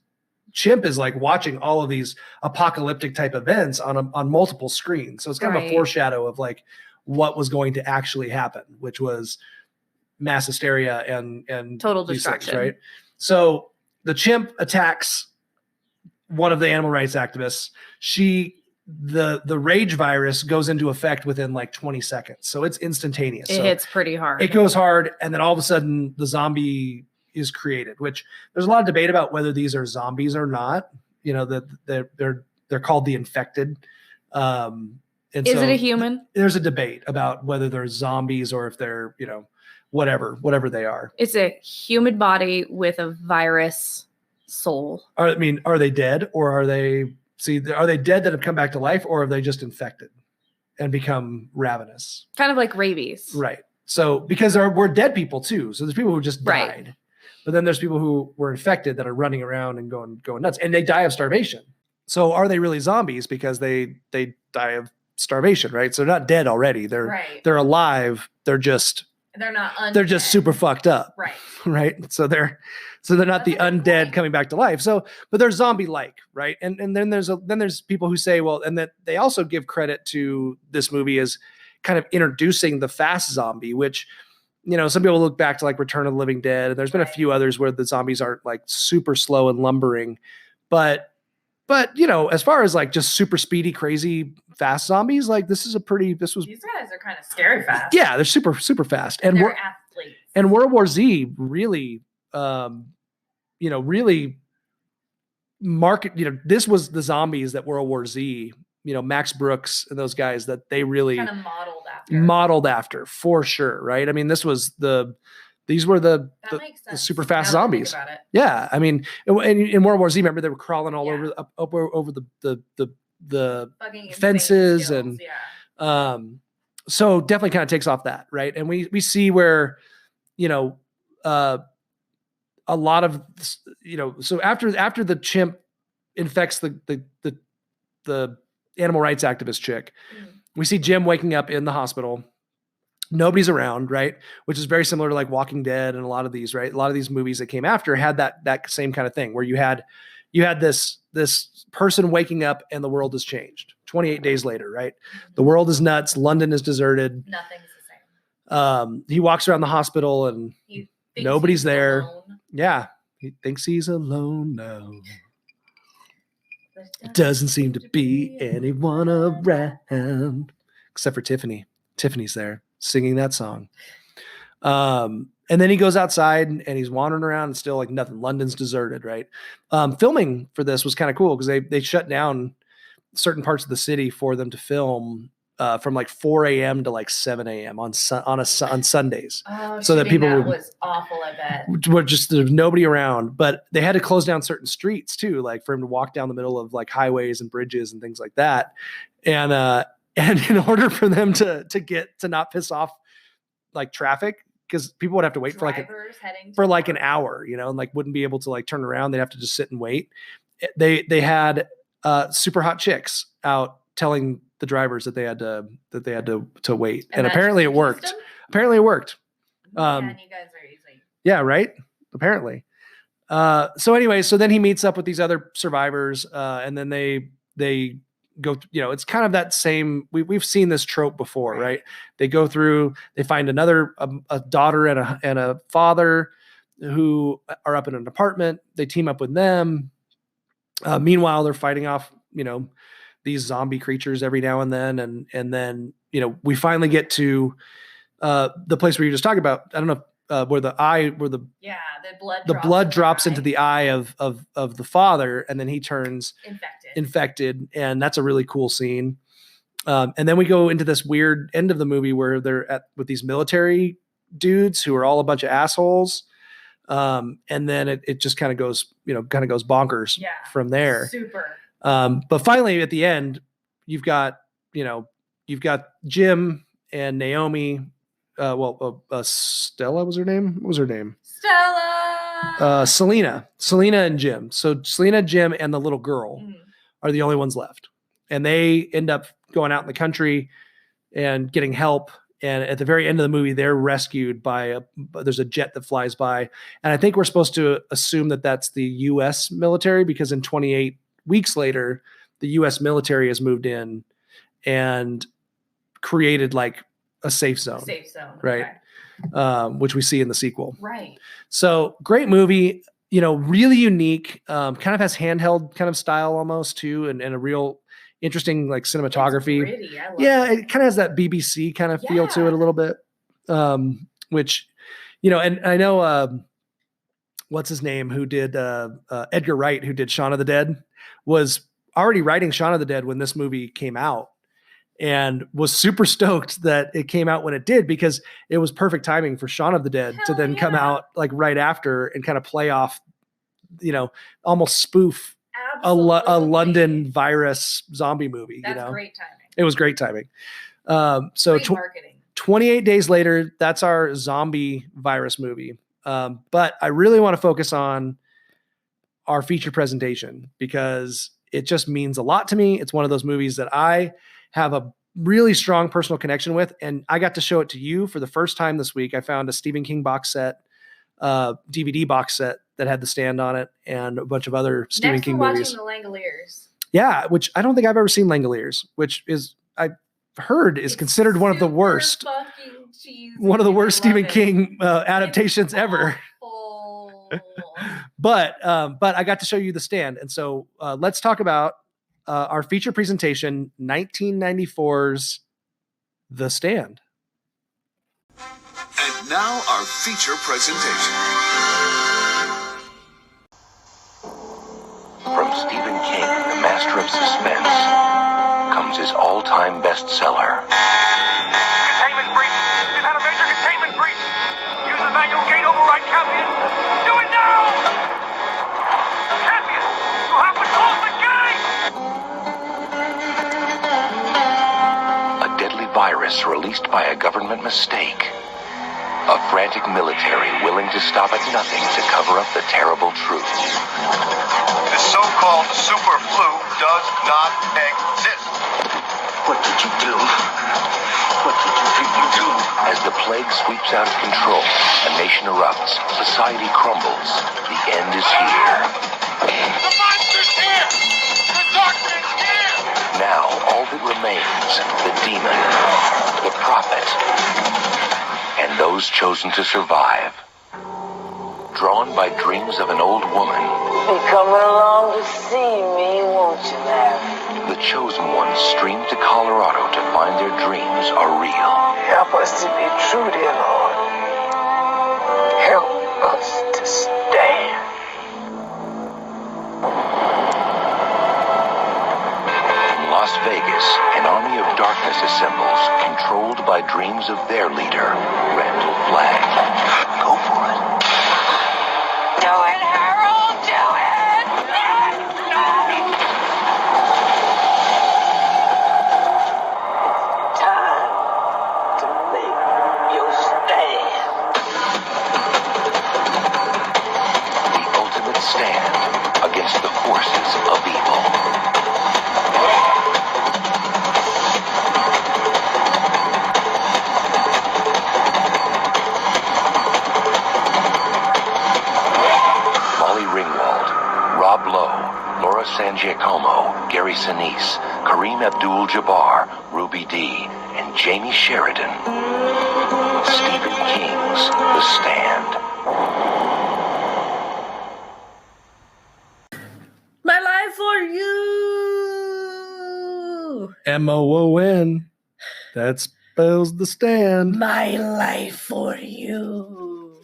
C: chimp is like watching all of these apocalyptic type events on multiple screens. So it's kind of a
D: Right.
C: foreshadow of like what was going to actually happen, which was mass hysteria and
D: Total
C: these things,
D: destruction.
C: right? So the chimp attacks one of the animal rights activists. The rage virus goes into effect within like 20 seconds. So it's instantaneous.
D: It
C: So
D: hits pretty hard.
C: it goes hard, and then all of a sudden the zombie is created, which there's a lot of debate about whether these are zombies or not. You know, that they're called the infected. And
D: Is
C: so
D: it a human?
C: There's a debate about whether they're zombies or if they're, you know, whatever they are.
D: It's a human body with a virus soul.
C: I mean, are they dead, or are they dead that have come back to life, or are they just infected and become ravenous?
D: Kind of like rabies.
C: Right. So because we're dead people too. So there's people who just
D: Right.
C: died. But then there's people who were infected that are running around and going nuts, and they die of starvation. So are they really zombies because they die of starvation, right? So they're not dead already. They're alive. They're just
D: not undead.
C: they're just super fucked up.
D: Right.
C: Right. So they're not the undead coming back to life. So, but they're zombie-like, right? And then there's people who say, well, and that they also give credit to this movie as kind of introducing the fast zombie, which, you know, some people look back to like Return of the Living Dead, and there's been a few others where the zombies aren't like super slow and lumbering, but you know, as far as like just super speedy, crazy, fast zombies, like these guys
D: are kind of scary fast.
C: Yeah, they're super fast, and
D: They're athletes.
C: and World War Z really, really market. You know, this was the zombies that World War Z, you know, Max Brooks and those guys that they really
D: Kind of
C: modeled after for sure, right? I mean, these were the super fast zombies. Yeah, I mean, in World War Z, remember they were crawling all over the fences, and so definitely kind of takes off that, right? And we see where, you know, a lot of, you know, so after the chimp infects the animal rights activist chick, we see Jim waking up in the hospital. Nobody's around, right? Which is very similar to like Walking Dead and a lot of these, right? A lot of these movies that came after had that same kind of thing where you had this person waking up and the world has changed 28 days later, right? The world is nuts. London is deserted.
D: Nothing's the same.
C: He walks around the hospital and nobody's there.
D: Alone.
C: Yeah. He thinks he's alone now. Doesn't seem to be anyone around except for Tiffany. Tiffany's there singing that song. And then he goes outside and he's wandering around and still like nothing. London's deserted, right? Filming for this was kind of cool because they shut down certain parts of the city for them to film from like 4 a.m. to like 7 a.m. on Sundays.
D: Oh,
C: so that people
D: was awful, I bet.
C: were just, there's nobody around, but they had to close down certain streets too, like for him to walk down the middle of like highways and bridges and things like that. And in order for them to not piss off like traffic, because people would have to wait for like an hour, you know, and like wouldn't be able to like turn around. They'd have to just sit and wait. They had super hot chicks out telling the drivers that they had to wait, and apparently it worked. Apparently it worked.
D: And you guys are easy.
C: Yeah, right. Apparently. So anyway, so then he meets up with these other survivors, and then they go, you know, it's kind of that same, we've seen this trope before, right? They go through, they find another, a daughter and a father who are up in an apartment. They team up with them. Meanwhile, they're fighting off, you know, these zombie creatures every now and then. And then, you know, we finally get to the place where you just talked about, I don't know, where the blood drops into the eye of the father, and then he turns infected, and that's a really cool scene. And then we go into this weird end of the movie where they're with these military dudes who are all a bunch of assholes. And then it just kind of goes bonkers from there.
D: Super.
C: But finally at the end, you've got Jim and Naomi. Stella was her name. What was her name?
D: Stella.
C: Selena and Jim. So Selena, Jim, and the little girl are the only ones left. And they end up going out in the country and getting help. And at the very end of the movie, they're rescued by there's a jet that flies by. And I think we're supposed to assume that that's the U.S. military, because in 28 weeks later, the U.S. military has moved in and created like a safe zone. Right. Okay. Which we see in the sequel.
D: Right.
C: So great movie, really unique, kind of has handheld kind of style almost too. And a real interesting like cinematography.
D: It's pretty. I love
C: it kind of has that BBC kind of feel to it a little bit. Which, and I know, what's his name, who did Edgar Wright, who did Shaun of the Dead, was already writing Shaun of the Dead when this movie came out, and was super stoked that it came out when it did, because it was perfect timing for Shaun of the Dead to then come out like right after and kind of play off, almost spoof a London virus zombie movie.
D: That's great timing.
C: It was great timing. So
D: great marketing.
C: 28 days later, that's our zombie virus movie. But I really want to focus on our feature presentation because it just means a lot to me. It's one of those movies that I have a really strong personal connection with, and I got to show it to you for the first time this week. I found a Stephen King box set, DVD box set that had The Stand on it, and a bunch of other Stephen King movies.
D: Watching The Langoliers.
C: Yeah, which I don't think I've ever seen Langoliers, which is I've heard is considered one of the worst, one of the worst Stephen King adaptations ever. But I got to show you The Stand, and so let's talk about our feature presentation, 1994's The Stand.
I: And now our feature presentation.
J: From Stephen King, the master of suspense, comes his all-time bestseller.
A: Containment breach! We've had a major containment breach! Use the manual gate override, Captain! Do it now! Captain! You have to close the gate!
J: A deadly virus released by a government mistake. A frantic military willing to stop at nothing to cover up the terrible truth.
A: The so-called super flu does not exist.
J: What did you do? What did you think you do? As the plague sweeps out of control, a nation erupts, society crumbles, the end is here.
A: The monster's here! The darkness here!
J: Now, all that remains, the demon, the prophet, and those chosen to survive. Drawn by dreams of an old woman.
F: You're coming along to see me, won't you, Larry?
J: The chosen ones stream to Colorado to find their dreams are real.
F: Help us to be true, dear Lord. Help us to stand.
J: In Las Vegas, an army of darkness assembles, controlled by dreams of their leader, Randall Flagg. Go for it.
F: Do it, Harold, do it! It's time to make your stand.
J: The ultimate stand against the forces of evil. Ringwald, Rob Lowe, Laura San Giacomo, Gary Sinise, Kareem Abdul-Jabbar, Ruby Dee, and Jamie Sheridan. Stephen King's The Stand.
D: My life for you.
C: MOON. That spells The Stand.
D: My life for you.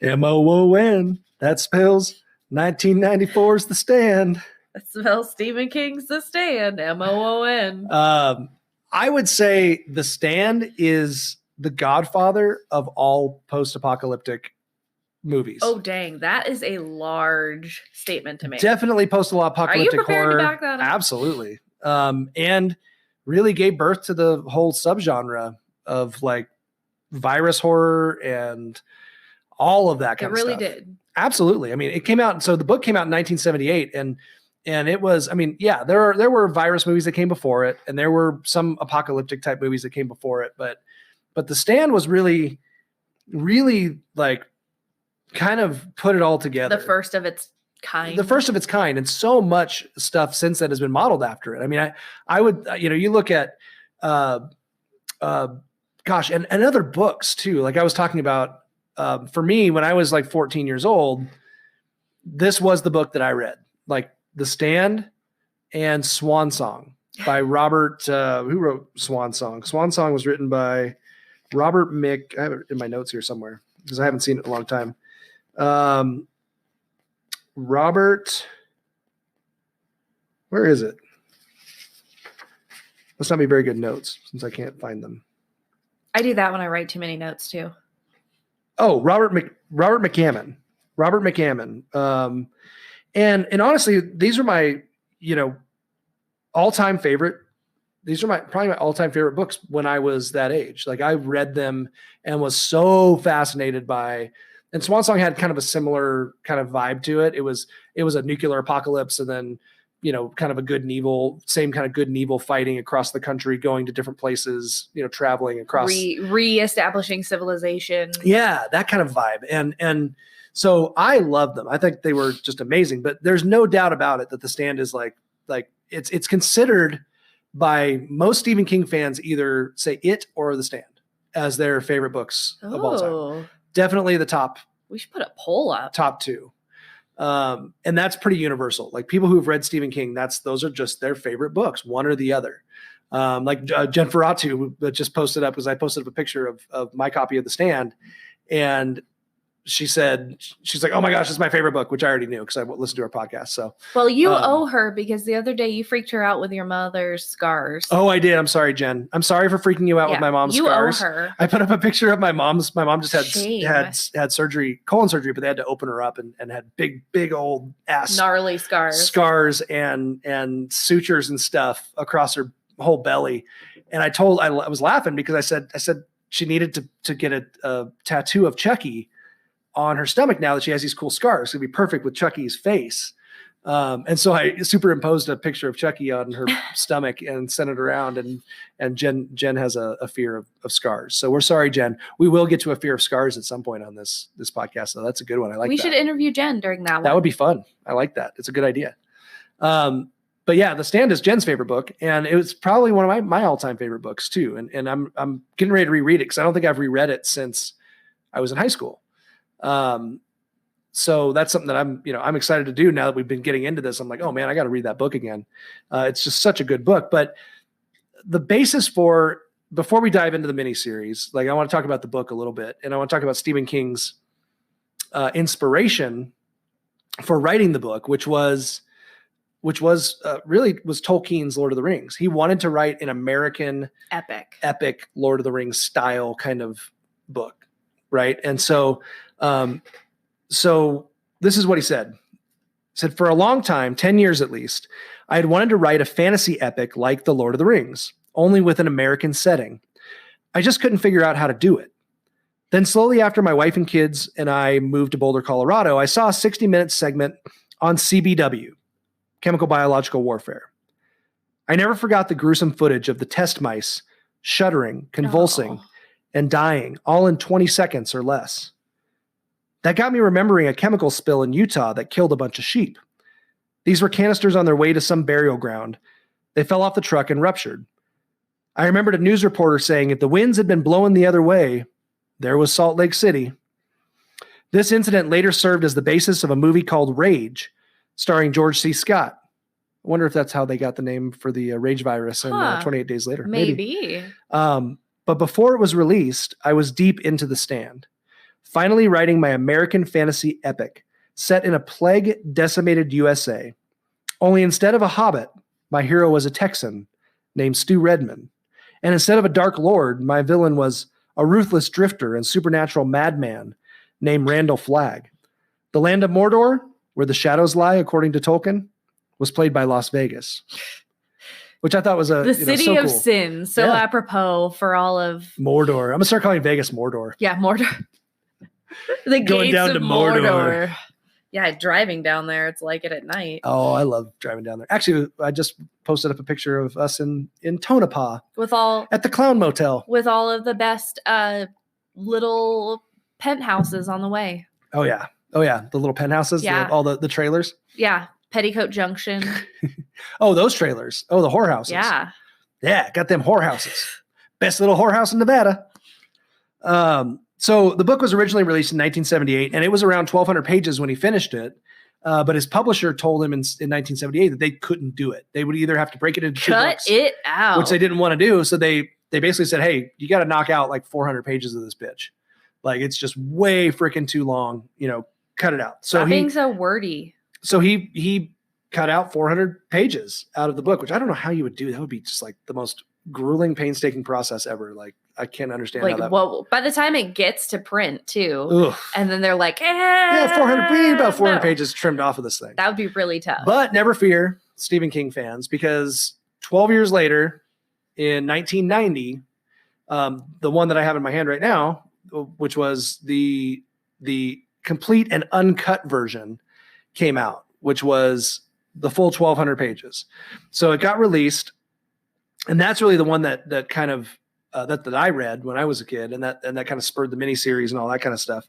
C: MOON. That spells 1994's The Stand.
D: That spells Stephen King's The Stand. MOON.
C: I would say The Stand is the Godfather of all post-apocalyptic movies.
D: Oh, dang. That is a large statement to make.
C: Definitely post-apocalyptic
D: Are you prepared
C: horror.
D: to back that up?
C: Absolutely. And really gave birth to the whole subgenre of like virus horror and all of that kind of stuff.
D: It really did.
C: Absolutely. I mean, it came out. So the book came out in 1978, and it was, I mean, yeah, there were virus movies that came before it, and there were some apocalyptic type movies that came before it, but The Stand was really, really like kind of put it all together.
D: The first of its kind.
C: And so much stuff since then has been modeled after it. I mean, I would, you look at, and other books too. Like I was talking about, for me, when I was like 14 years old, this was the book that I read, like The Stand and Swan Song by Robert, who wrote Swan Song? Swan Song was written by Robert Mick. I have it in my notes here somewhere because I haven't seen it in a long time. Robert, where is it? Must not be very good notes since I can't find them.
D: I do that when I write too many notes too.
C: Oh, Robert McCammon. And honestly, these are my, all-time favorite. These are probably my all-time favorite books when I was that age. Like I read them and was so fascinated by. And Swan Song had kind of a similar kind of vibe to it. It was a nuclear apocalypse, and then kind of a good and evil, same kind of good and evil fighting across the country, going to different places, traveling across,
D: reestablishing civilization.
C: Yeah, that kind of vibe. And so I loved them. I think they were just amazing. But there's no doubt about it that The Stand is like it's considered by most Stephen King fans either say it or The Stand as their favorite books of all time. Definitely the top.
D: We should put a poll up.
C: Top two. And that's pretty universal. Like people who've read Stephen King, those are just their favorite books, one or the other. Like Jen Ferratu just posted up, because I posted up a picture of my copy of The Stand, and she's like, oh my gosh, it's my favorite book, which I already knew because I listened to her podcast. So,
D: well, you owe her, because the other day you freaked her out with your mother's scars.
C: Oh, I did. I'm sorry, Jen. I'm sorry for freaking you out with my mom's scars.
D: You owe her.
C: I put up a picture of my mom's. My mom just had surgery, colon surgery, but they had to open her up and had big old ass
D: gnarly scars
C: and sutures and stuff across her whole belly. And I was laughing because I said she needed to get a tattoo of Chucky on her stomach now that she has these cool scars. It'd be perfect with Chucky's face. And so I superimposed a picture of Chucky on her stomach and sent it around. And Jen has a fear of scars. So we're sorry, Jen. We will get to a fear of scars at some point on this podcast. So that's a good one. I like that.
D: We should interview Jen during that one.
C: That would be fun. I like that. It's a good idea. But yeah, The Stand is Jen's favorite book, and it was probably one of my all-time favorite books too. And I'm getting ready to reread it because I don't think I've reread it since I was in high school. So that's something that I'm excited to do now that we've been getting into this. I'm like, oh man, I got to read that book again. It's just such a good book. But the basis before we dive into the miniseries, like I want to talk about the book a little bit, and I want to talk about Stephen King's inspiration for writing the book, which was Tolkien's Lord of the Rings. He wanted to write an American epic Lord of the Rings style kind of book. Right. And so this is what he said. He said, for a long time, 10 years at least, I had wanted to write a fantasy epic like The Lord of the Rings, only with an American setting. I just couldn't figure out how to do it. Then slowly after my wife and kids and I moved to Boulder, Colorado, I saw a 60-minute segment on CBW, Chemical Biological Warfare. I never forgot the gruesome footage of the test mice shuddering, convulsing, and dying, all in 20 seconds or less. That got me remembering a chemical spill in Utah that killed a bunch of sheep. These were canisters on their way to some burial ground. They fell off the truck and ruptured. I remembered a news reporter saying if the winds had been blowing the other way, there was Salt Lake City. This incident later served as the basis of a movie called Rage, starring George C. Scott. I wonder if that's how they got the name for the rage virus in 28 Days Later.
D: Maybe.
C: But before it was released, I was deep into The Stand, finally writing my American fantasy epic set in a plague-decimated USA. Only instead of a hobbit, my hero was a Texan named Stu Redman. And instead of a dark lord, my villain was a ruthless drifter and supernatural madman named Randall Flagg. The land of Mordor, where the shadows lie, according to Tolkien, was played by Las Vegas. Which I thought was
D: the city
C: so
D: of
C: cool.
D: sin. So apropos for all of
C: Mordor. I'm gonna start calling Vegas Mordor.
D: Yeah, Mordor. The
C: Going
D: gates
C: down
D: of
C: to Mordor.
D: Yeah, driving down there, it's like it at night.
C: Oh, I love driving down there. Actually, I just posted up a picture of us in Tonopah
D: With all
C: at the Clown Motel.
D: with all of the best little penthouses on the way.
C: Oh yeah, the little penthouses,
D: Yeah.
C: all the trailers.
D: Yeah, Petticoat Junction.
C: Oh, those trailers. Oh, the whorehouses.
D: Yeah.
C: Got them whorehouses. Best little whorehouse in Nevada. So the book was originally released in 1978, and it was around 1,200 pages when he finished it. But his publisher told him in 1978 that they couldn't do it. They would either have to break it into 2
D: Cut
C: books,
D: it out.
C: which they didn't want to do. So they basically said, hey, you got to knock out like 400 pages of this bitch. Like, it's just way freaking too long. Cut it out. So
D: Stop being so wordy.
C: So he cut out 400 pages out of the book, which I don't know how you would do. That would be just like the most grueling, painstaking process ever. Like, I can't understand how that.
D: Well, by the time it gets to print too,
C: Ugh.
D: and then they're like,
C: Yeah, 400. We need about 400
D: no.
C: pages trimmed off of this thing.
D: That would be really tough.
C: But never fear, Stephen King fans, because 12 years later, in 1990, the one that I have in my hand right now, which was the complete and uncut version, came out, which was the full 1,200 pages. So it got released, and that's really the one that kind of that I read when I was a kid, and that kind of spurred the miniseries and all that kind of stuff.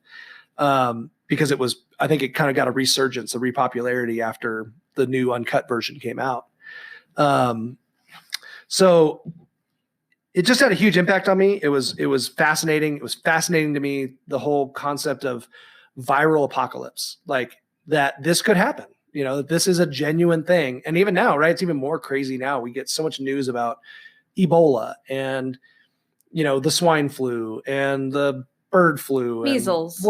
C: Because I think it kind of got a resurgence, a repopularity after the new uncut version came out. So it just had a huge impact on me. It was fascinating. It was fascinating to me, the whole concept of viral apocalypse, like that this could happen, that this is a genuine thing. And even now, right? It's even more crazy now. We get so much news about Ebola and, the swine flu and the bird flu,
D: measles,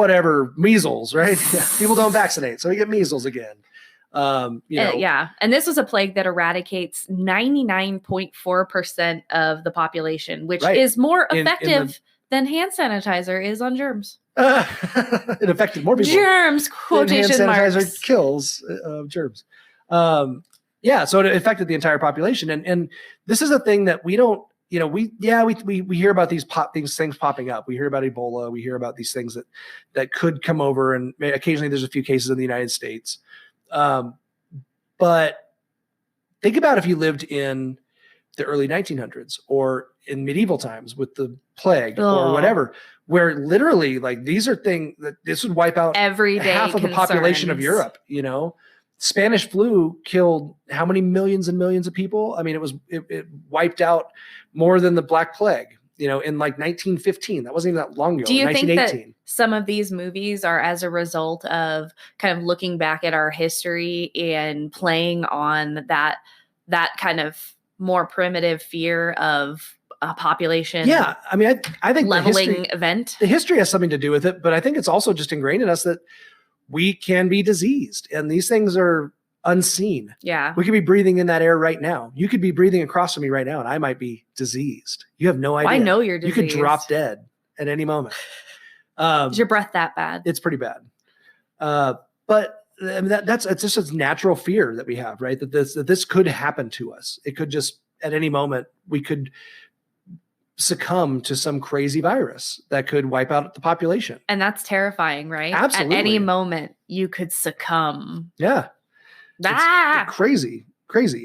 C: measles, right? Yeah. People don't vaccinate. So we get measles again.
D: Yeah. And this was a plague that eradicates 99.4% of the population, which is more effective than hand sanitizer is on germs.
C: It affected more people.
D: Germs, quotation
C: hand sanitizer
D: marks.
C: kills germs. So it affected the entire population. And this is a thing that we don't, we hear about these things popping up. We hear about Ebola. We hear about these things that could come over, and occasionally there's a few cases in the United States. But think about if you lived in the early 1900s or in medieval times with the plague or whatever, where literally like these are things that this would wipe out
D: everyday
C: half of the population of Europe. Spanish flu killed how many millions and millions of people? I mean, it wiped out more than the Black Plague, in like 1915. That wasn't even that long ago.
D: Do you think that
C: 1918.
D: some of these movies are as a result of kind of looking back at our history and playing on that kind of more primitive fear of a population?
C: Yeah. I mean, I think
D: leveling event.
C: The history has something to do with it, but I think it's also just ingrained in us that we can be diseased, and these things are unseen.
D: Yeah.
C: We could be breathing in that air right now. You could be breathing across from me right now, and I might be diseased. You have no idea.
D: I know you're diseased.
C: You could drop dead at any moment.
D: Is your breath that bad?
C: It's pretty bad. But I mean, it's just a natural fear that we have, right? That this could happen to us. It could just, at any moment, we could succumb to some crazy virus that could wipe out the population.
D: And that's terrifying, right?
C: Absolutely.
D: At any moment, you could succumb.
C: Yeah. It's crazy.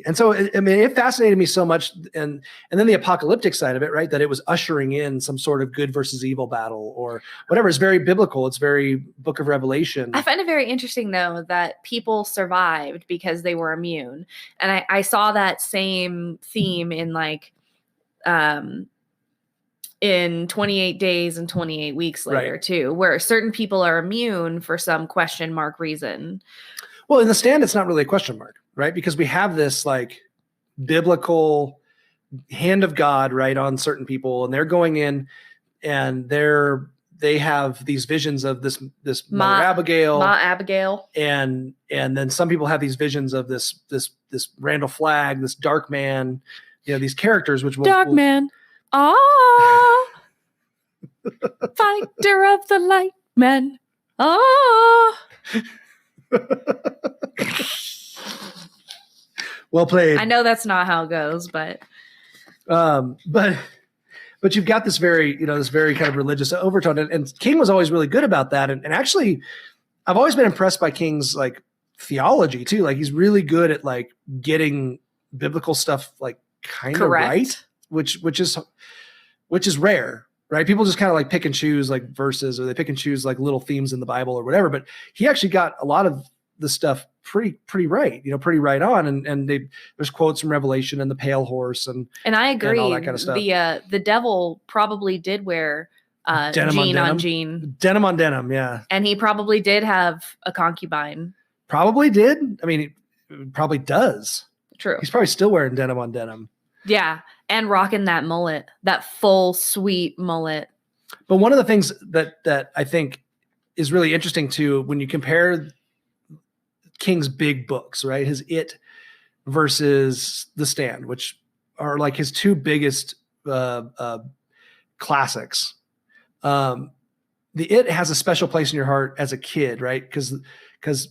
C: And so, I mean, it fascinated me so much. And then the apocalyptic side of it, right? That it was ushering in some sort of good versus evil battle or whatever. It's very biblical. It's very Book of Revelation.
D: I find it very interesting, though, that people survived because they were immune. And I saw that same theme in in 28 days and 28 weeks later, too, where certain people are immune for some question mark reason.
C: Well, in The Stand, it's not really a question mark, right? Because we have this like biblical hand of God, right, on certain people, and they're going in and they have these visions of this Mother Abigail.
D: Ma Abigail.
C: And then some people have these visions of this Randall Flagg, this dark man, these characters, which
D: man. Fighter of the light men.
C: Well played.
D: I know that's not how it goes, but
C: but you've got this very kind of religious overtone, and King was always really good about that. And actually, I've always been impressed by King's like theology too. Like he's really good at like getting biblical stuff like kind of right, which is rare, right? People just kind of like pick and choose like verses, or they pick and choose like little themes in the Bible or whatever. But he actually got a lot of the stuff pretty right, pretty right on. And there's quotes from Revelation and the pale horse and
D: I agree.
C: And all that kind of stuff.
D: The devil probably did wear
C: denim on
D: jean.
C: Denim on denim, yeah.
D: And he probably did have a concubine.
C: Probably did. I mean, he probably does.
D: True.
C: He's probably still wearing denim on denim.
D: Yeah. And rocking that mullet, that full sweet mullet.
C: But one of the things that I think is really interesting too, when you compare King's big books, right? His It versus The Stand, which are like his two biggest classics. The It has a special place in your heart as a kid, right? Because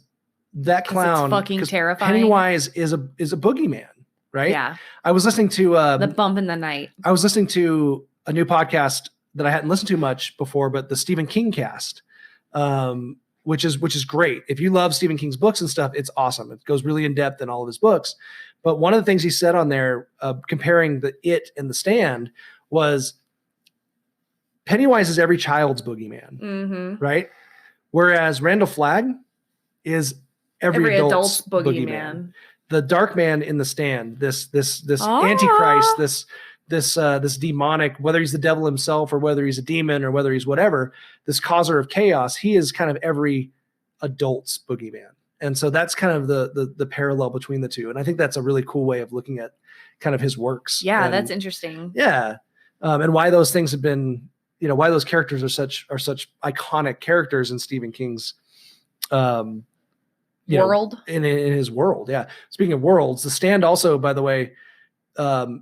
C: that clown,
D: it's fucking terrifying.
C: Pennywise is a boogeyman, right?
D: Yeah.
C: I was listening to
D: The Bump in the Night.
C: I was listening to a new podcast that I hadn't listened to much before, but the Stephen King cast, which is great. If you love Stephen King's books and stuff, it's awesome. It goes really in depth in all of his books. But one of the things he said on there, comparing the It and The Stand, was Pennywise is every child's boogeyman, right? Whereas Randall Flagg is every adult's boogeyman. The dark man in The Stand, this antichrist, this demonic, whether he's the devil himself or whether he's a demon or whether he's whatever, this causer of chaos, he is kind of every adult's boogeyman. And so that's kind of the parallel between the two. And I think that's a really cool way of looking at kind of his works.
D: Yeah,
C: and,
D: that's interesting.
C: Yeah. And why those things have been, why those characters are such iconic characters in Stephen King's
D: world.
C: In his world. Yeah. Speaking of worlds, The Stand also, by the way, while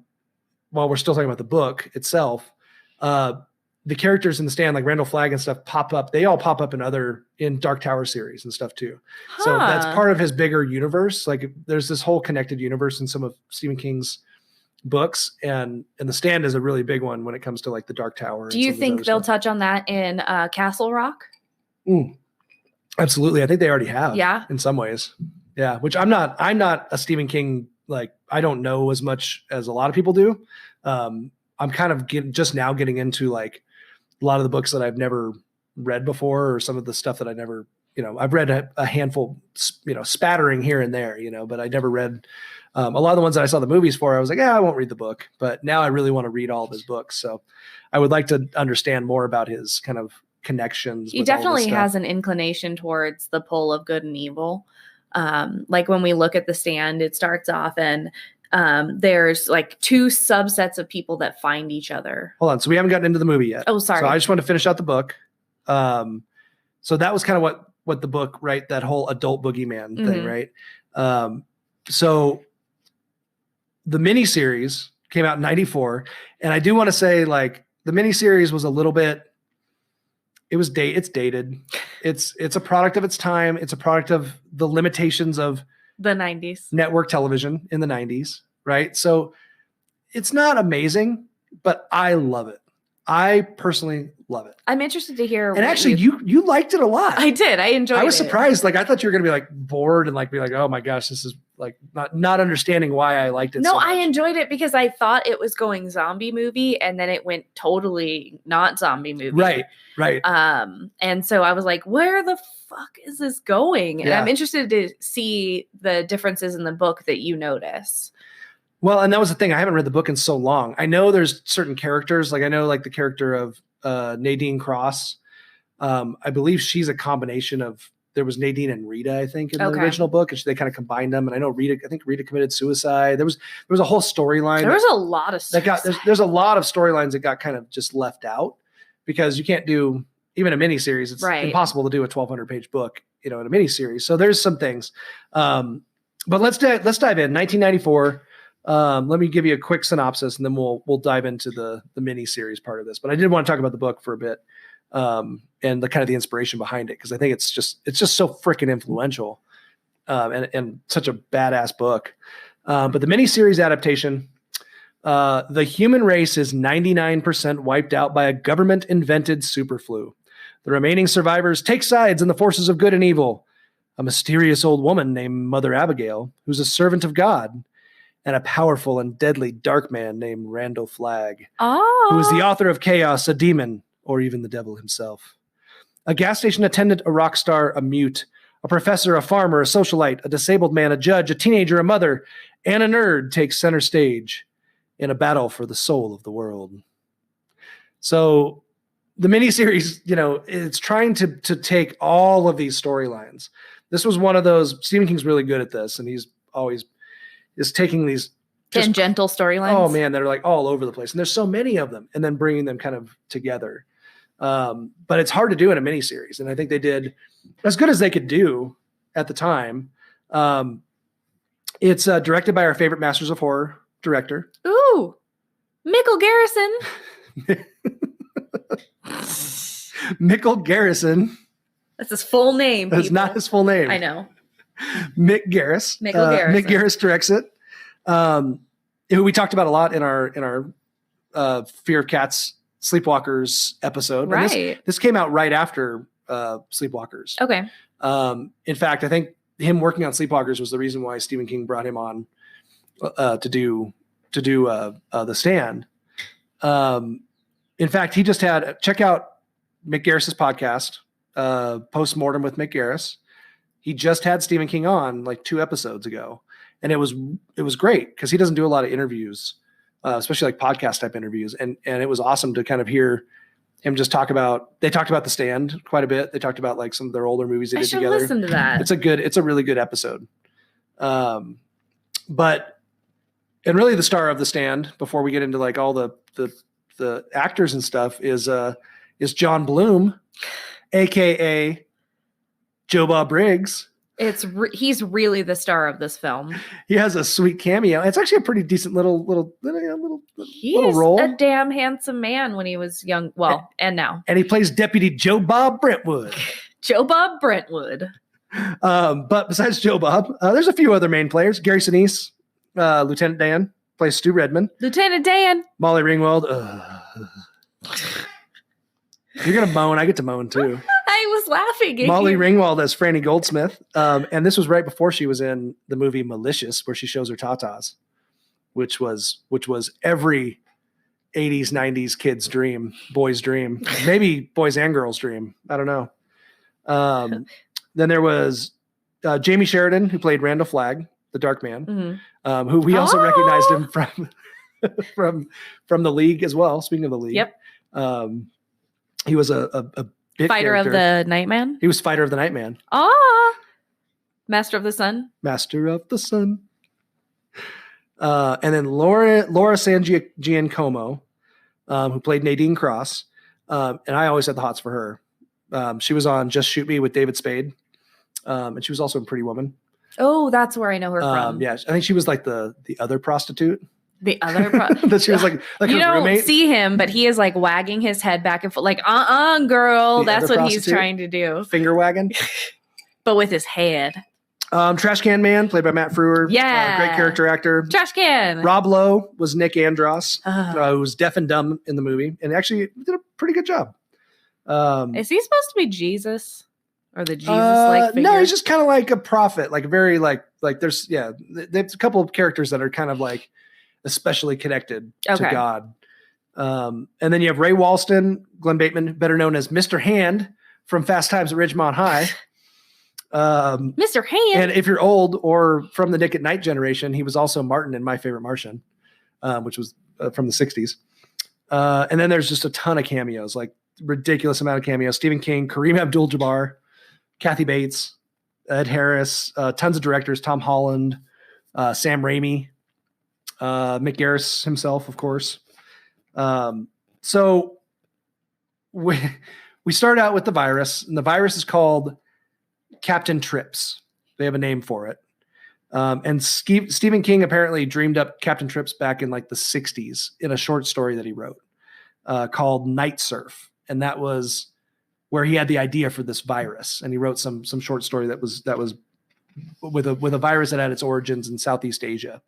C: we're still talking about the book itself, the characters in The Stand, like Randall Flagg and stuff, pop up. They all pop up in Dark Tower series and stuff too. So that's part of his bigger universe. Like there's this whole connected universe in some of Stephen King's books, and The Stand is a really big one when it comes to like the Dark Tower.
D: Do you think they'll touch on that in Castle Rock?
C: Absolutely. I think they already have.
D: Yeah.
C: In some ways. Yeah. Which I'm not a Stephen King, like I don't know as much as a lot of people do. I'm kind of just now getting into like a lot of the books that I've never read before, or some of the stuff that I never, I've read a handful, spattering here and there, but I never read a lot of the ones that I saw the movies for. I was like, yeah, I won't read the book, but now I really want to read all of his books. So I would like to understand more about his kind of connections.
D: He definitely has an inclination towards the pull of good and evil. Like when we look at The Stand, it starts off and there's like two subsets of people that find each other.
C: Hold on. So we haven't gotten into the movie yet.
D: Oh, sorry.
C: So I just want to finish out the book. So that was kind of what the book, right? That whole adult boogeyman thing, right? So the miniseries came out in 94. And I do want to say like the miniseries was a little bit, it's dated. It's a product of its time. It's a product of the limitations of
D: the 90s
C: network television in the 90s, right? So it's not amazing, but I love it. I personally love it.
D: I'm interested to hear.
C: And actually, you liked it a lot.
D: I did. I enjoyed it.
C: I was surprised. Like I thought you were going to be like bored and like be like, oh my gosh, this is like not understanding why I liked it.
D: No,
C: so much.
D: I enjoyed it because I thought it was going zombie movie, and then it went totally not zombie movie.
C: Right.
D: And so I was like, where the fuck is this going? And I'm interested to see the differences in the book that you notice.
C: Well, and that was the thing. I haven't read the book in so long. I know there's certain characters, like I know like the character of Nadine Cross. I believe she's a combination of, there was Nadine and Rita, I think, in the original book, and they kind of combined them. And I know Rita committed suicide. There was a whole storyline.
D: There was a lot of stuff.
C: There's a lot of storylines that got kind of just left out because you can't do even a miniseries. It's impossible to do a 1,200 page book, in a miniseries. So there's some things. But let's dive in. 1994. Let me give you a quick synopsis, and then we'll dive into the mini series part of this. But I did want to talk about the book for a bit, and the kind of the inspiration behind it, because I think it's just so freaking influential, and such a badass book. But the mini series adaptation The human race is 99% wiped out by a government-invented superflu. The remaining survivors take sides in the forces of good and evil. A mysterious old woman named Mother Abigail, who's a servant of God, and a powerful and deadly dark man named Randall Flagg, who is the author of Chaos, a demon, or even the devil himself. A gas station attendant, a rock star, a mute, a professor, a farmer, a socialite, a disabled man, a judge, a teenager, a mother, and a nerd take center stage in a battle for the soul of the world. So the miniseries, it's trying to take all of these storylines. This was one of those, Stephen King's really good at this, and he's always is taking these
D: tangential storylines.
C: Oh man, that are like all over the place. And there's so many of them, and then bringing them kind of together. But it's hard to do in a miniseries. And I think they did as good as they could do at the time. It's directed by our favorite Masters of Horror director.
D: Ooh, Mikkel Garrison.
C: Mikkel Garrison.
D: That's his full name.
C: That's
D: people.
C: not his full name.
D: I know.
C: Mick Garris.
D: Mikkel Garrison.
C: Mick Garris directs it. Who we talked about a lot in our Fear of Cats Sleepwalkers episode.
D: Right.
C: And this came out right after Sleepwalkers.
D: Okay.
C: In fact, I think him working on Sleepwalkers was the reason why Stephen King brought him on to do The Stand. In fact, he just check out Mick Garris's podcast, Postmortem with Mick Garris. He just had Stephen King on like 2 episodes ago, and it was great because he doesn't do a lot of interviews, especially like podcast type interviews, and it was awesome to kind of hear him just talk about. They talked about The Stand quite a bit. They talked about like some of their older movies they did together.
D: Listen to that.
C: It's a really good episode. But really the star of The Stand, before we get into like all the actors and stuff, is John Bloom, aka Joe Bob Briggs.
D: He's really the star of this film.
C: He has a sweet cameo. It's actually a pretty decent little role.
D: A damn handsome man when he was young. Well, and now.
C: And he plays Deputy Joe Bob Brentwood.
D: Joe Bob Brentwood.
C: But besides Joe Bob, there's a few other main players. Gary Sinise, Lieutenant Dan, plays Stu Redman.
D: Lieutenant Dan.
C: Molly Ringwald. You're gonna moan. I get to moan too.
D: I was laughing.
C: Molly Ringwald as Frannie Goldsmith, and this was right before she was in the movie Malicious, where she shows her tatas, which was every 80s, 90s kid's dream, boy's dream, maybe boys and girls' dream. I don't know. Then there was Jamie Sheridan, who played Randall Flagg, the Dark Man, who we also recognized him from the League as well. Speaking of the League,
D: yep.
C: He was a bit
D: Fighter
C: character.
D: of the Nightman.
C: He was Fighter of the Nightman.
D: Master of the Sun.
C: Master of the Sun. And then Laura Sangiacomo, who played Nadine Cross. And I always had the hots for her. She was on Just Shoot Me with David Spade. And she was also in Pretty Woman.
D: Oh, that's where I know her from.
C: Yeah, I think she was like the other prostitute.
D: The other
C: that she was like
D: you
C: her
D: don't
C: roommate.
D: See him, but he is like wagging his head back and forth, like girl. That's what he's trying to do.
C: Finger wagging,
D: but with his head.
C: Trash Can Man, played by Matt Frewer.
D: Yeah,
C: great character actor.
D: Trash Can.
C: Rob Lowe was Nick Andros, who was deaf and dumb in the movie, and actually did a pretty good job.
D: Is he supposed to be Jesus or the Jesus-like figure?
C: No, he's just kind of like a prophet, like very like there's there's a couple of characters that are kind of like especially connected to God. And then you have Ray Walston, Glenn Bateman, better known as Mr. Hand from Fast Times at Ridgemont High.
D: Mr. Hand.
C: And if you're old or from the Nick at Night generation, he was also Martin in My Favorite Martian, which was from the 60s. And then there's just a ton of cameos, like ridiculous amount of cameos. Stephen King, Kareem Abdul-Jabbar, Kathy Bates, Ed Harris, tons of directors, Tom Holland, Sam Raimi, Mick Garris himself, of course. So we start out with the virus, and the virus is called Captain Trips. They have a name for it. And Stephen King apparently dreamed up Captain Trips back in like the 60s in a short story that he wrote called Night Surf. And that was where he had the idea for this virus. And he wrote some short story that was with a virus that had its origins in Southeast Asia.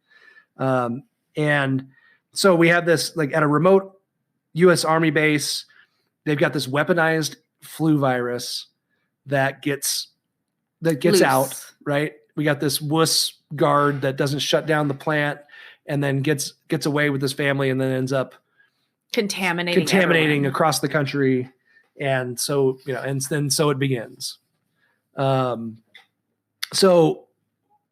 C: And So we have this like at a remote U.S. Army base, they've got this weaponized flu virus that gets
D: Loose.
C: out, right? We got this wuss guard that doesn't shut down the plant and then gets away with his family and then ends up
D: contaminating
C: everyone across the country. And so, and then so it begins. So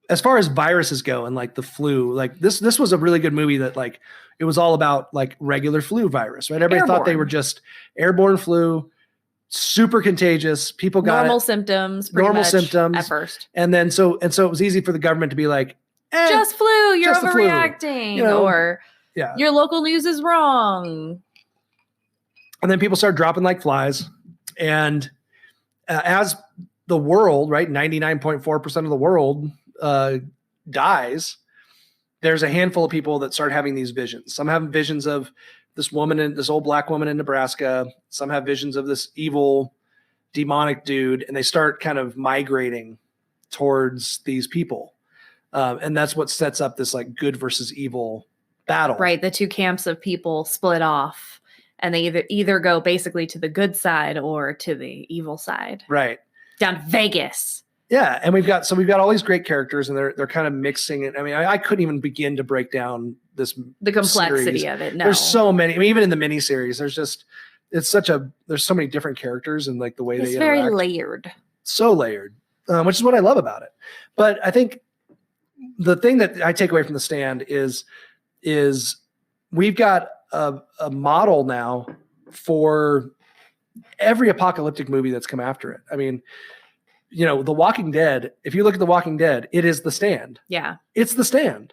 C: as far as viruses go and like the flu, like this was a really good movie that like, it was all about like regular flu virus, right? Everybody thought they were just airborne flu, super contagious. People got
D: normal symptoms at first.
C: And then so it was easy for the government to be like,
D: just flu, you're
C: just
D: overreacting, or your local news is wrong.
C: And then people start dropping like flies. And as the world, right, 99.4% of the world dies, there's a handful of people that start having these visions. Some have visions of this old black woman in Nebraska. Some have visions of this evil demonic dude, and they start kind of migrating towards these people. And that's what sets up this like good versus evil battle.
D: Right. The two camps of people split off, and they either go basically to the good side or to the evil side.
C: Right.
D: Down to Vegas.
C: Yeah. And we've got all these great characters, and they're kind of mixing it. I mean, I couldn't even begin to break down the complexity
D: series. Of it. No.
C: There's so many. I mean, even in the miniseries, there's so many different characters and like the way they interact.
D: It's very layered.
C: So layered, which is what I love about it. But I think the thing that I take away from The Stand is we've got a model now for every apocalyptic movie that's come after it. I mean, The Walking Dead, if you look at The Walking Dead, it is The Stand.
D: Yeah.
C: It's The Stand.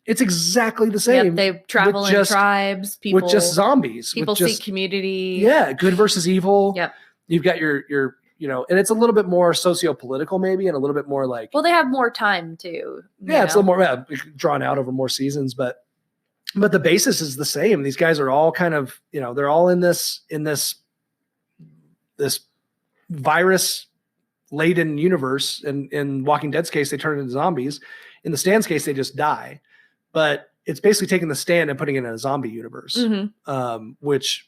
C: It's exactly the same.
D: Yep, they travel in tribes, people
C: with just zombies.
D: People seek community.
C: Yeah, good versus evil.
D: Yep.
C: You've got your and it's a little bit more socio-political maybe, and a little bit more like.
D: Well, they have more time too.
C: Yeah, it's a little more drawn out over more seasons, but the basis is the same. These guys are all kind of, they're all in this virus laden universe. And in Walking Dead's case, they turn into zombies. In The Stand's case, they just die. But it's basically taking The Stand and putting it in a zombie universe, which,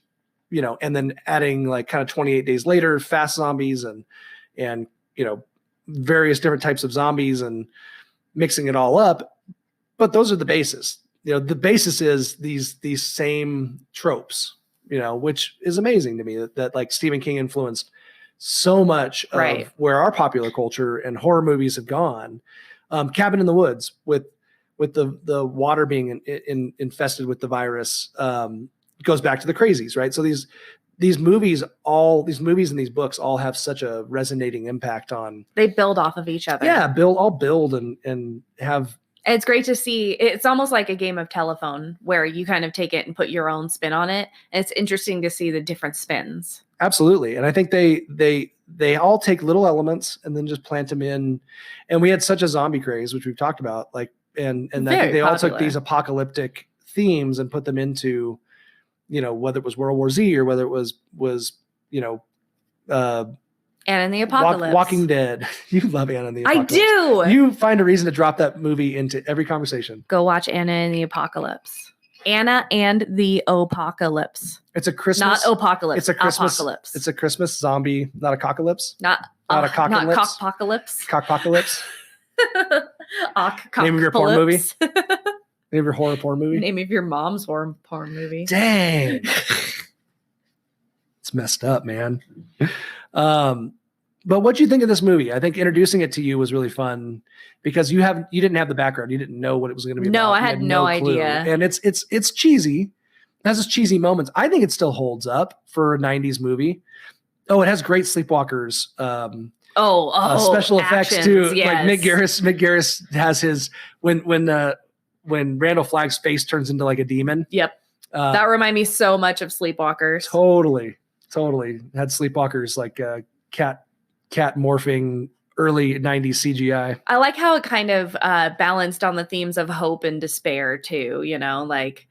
C: and then adding like kind of 28 days later, fast zombies and various different types of zombies and mixing it all up. But those are the basis. The basis is these same tropes, which is amazing to me that like Stephen King influenced so much of where our popular culture and horror movies have gone. Cabin in the Woods with the water being infested with the virus goes back to the crazies, right? So these movies and these books all have such a resonating impact on.
D: They build off of each other.
C: Yeah, build and have.
D: It's great to see. It's almost like a game of telephone where you kind of take it and put your own spin on it. And it's interesting to see the different spins.
C: Absolutely. And I think they all take little elements and then just plant them in. And we had such a zombie craze, which we've talked about, like, and I think they all took these apocalyptic themes and put them into, whether it was World War Z or whether it was
D: Anna and the Apocalypse.
C: Walking Dead. You love Anna and the Apocalypse.
D: I do.
C: You find a reason to drop that movie into every conversation.
D: Go watch Anna and the Apocalypse. Anna and the Apocalypse.
C: It's a Christmas.
D: Not Apocalypse.
C: It's a Christmas.
D: Apocalypse.
C: It's a Christmas zombie, not a cockalypse.
D: Not a cockpocalypse.
C: Cockpocalypse. Name of your porn movie. Name of your horror porn movie.
D: Name of your mom's horror porn movie.
C: Dang. It's messed up, man. But what do you think of this movie? I think introducing it to you was really fun because you didn't have the background. You didn't know what it was going to be about.
D: No, I had no idea.
C: And it's cheesy. It has its cheesy moments. I think it still holds up for a 90s movie. Oh, it has great Sleepwalkers. Special effects too.
D: Yes.
C: Like Mick Garris has his when Randall Flagg's face turns into like a demon.
D: Yep. That reminded me so much of Sleepwalkers.
C: Totally. Had Sleepwalkers like cat morphing early 90s CGI.
D: I like how it kind of balanced on the themes of hope and despair too, like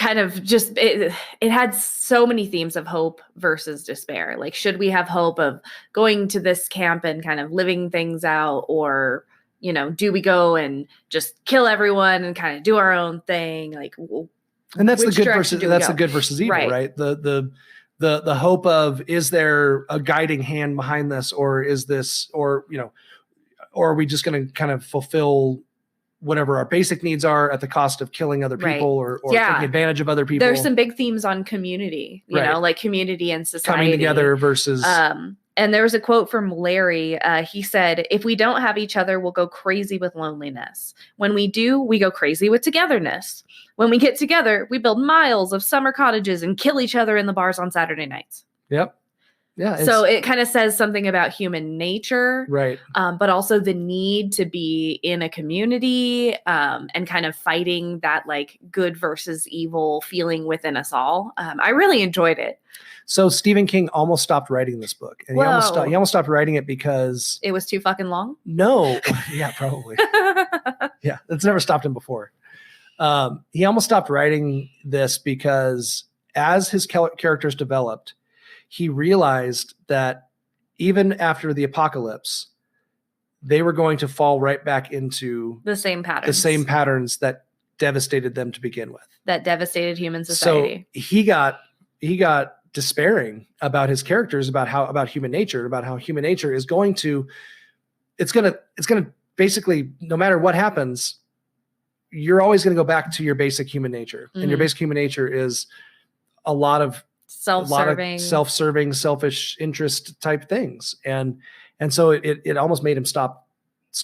D: it had so many themes of hope versus despair. Like, should we have hope of going to this camp and kind of living things out, or you know, do we go and just kill everyone and kind of do our own thing? Like,
C: and that's the
D: which
C: good
D: direction
C: versus
D: do we
C: that's
D: go?
C: the good versus evil,
D: Right.
C: right? The hope of, is there a guiding hand behind this, or is this, or you know, or are we just going to kind of fulfill whatever our basic needs are at the cost of killing other
D: Right.
C: people, or
D: Yeah.
C: taking advantage of other people?
D: There's some big themes on community, you
C: Right.
D: know, like community and society
C: coming together versus
D: and there was a quote from Larry. He said, "If we don't have each other, we'll go crazy with loneliness. When we do, we go crazy with togetherness. When we get together, we build miles of summer cottages and kill each other in the bars on Saturday nights."
C: Yep. Yeah.
D: So it kind of says something about human nature,
C: right.
D: But also the need to be in a community and kind of fighting that like good versus evil feeling within us all. I really enjoyed it.
C: So Stephen King almost stopped wriing this book, and he almost stopped writing it because
D: it was too fucking long.
C: No, yeah, probably. Yeah, it's never stopped him before. He almost stopped writing this because as his characters developed, he realized that even after the apocalypse, they were going to fall right back into
D: the same patterns
C: that devastated them to begin with.
D: That devastated human society.
C: So he got despairing about his characters, about human nature, about how human nature is going to, it's going to basically, no matter what happens, you're always going to go back to your basic human nature. And your basic human nature is a lot of self-serving, selfish interest type things. And so it almost made him stop.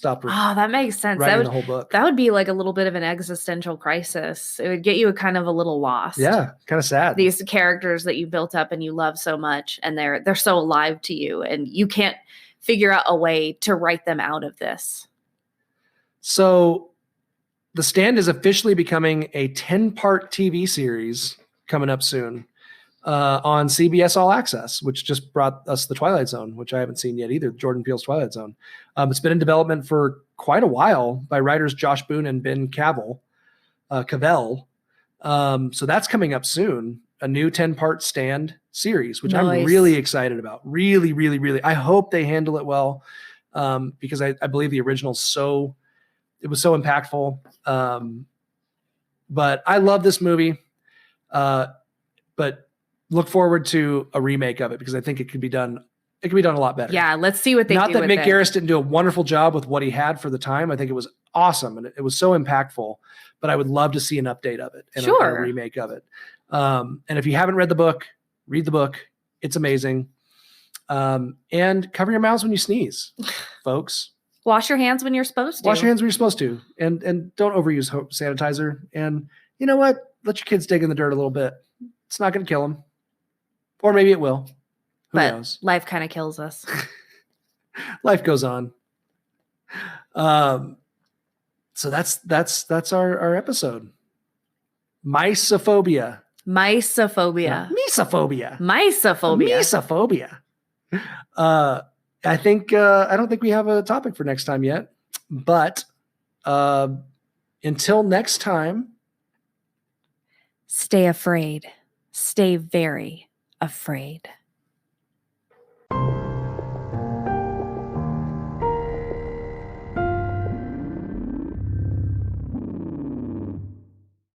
D: That makes sense.
C: Writing the whole book.
D: That would be like a little bit of an existential crisis. It would get you kind of a little lost.
C: Yeah, kind of sad.
D: These characters that you built up and you love so much, and they're so alive to you, and you can't figure out a way to write them out of this.
C: So The Stand is officially becoming a 10-part TV series coming up soon on CBS All Access, which just brought us The Twilight Zone, which I haven't seen yet either, Jordan Peele's Twilight Zone. It's been in development for quite a while by writers Josh Boone and Ben Cavell. So that's coming up soon, a new 10-part Stand series, which I'm really excited about. Really, really, really. I hope they handle it well because I believe the original it was so impactful. But I love this movie. But look forward to a remake of it because I think it could be done a lot better.
D: Yeah, let's see what they do.
C: Not that Mick Garris didn't do a wonderful job with what he had for the time. I think it was awesome and it was so impactful, but I would love to see an update of it and a remake of it. And if you haven't read the book, read the book. It's amazing. And cover your mouths when you sneeze, folks.
D: Wash your hands when you're supposed to.
C: Wash your hands when you're supposed to. And don't overuse sanitizer. And you know what? Let your kids dig in the dirt a little bit. It's not going to kill them. Or maybe it will. Who knows?
D: Life kind of kills us.
C: Life goes on. So that's our episode. Mysophobia.
D: Mysophobia.
C: Mysophobia.
D: Mysophobia.
C: Mysophobia. I don't think we have a topic for next time yet, but until next time,
D: stay afraid. Stay very afraid.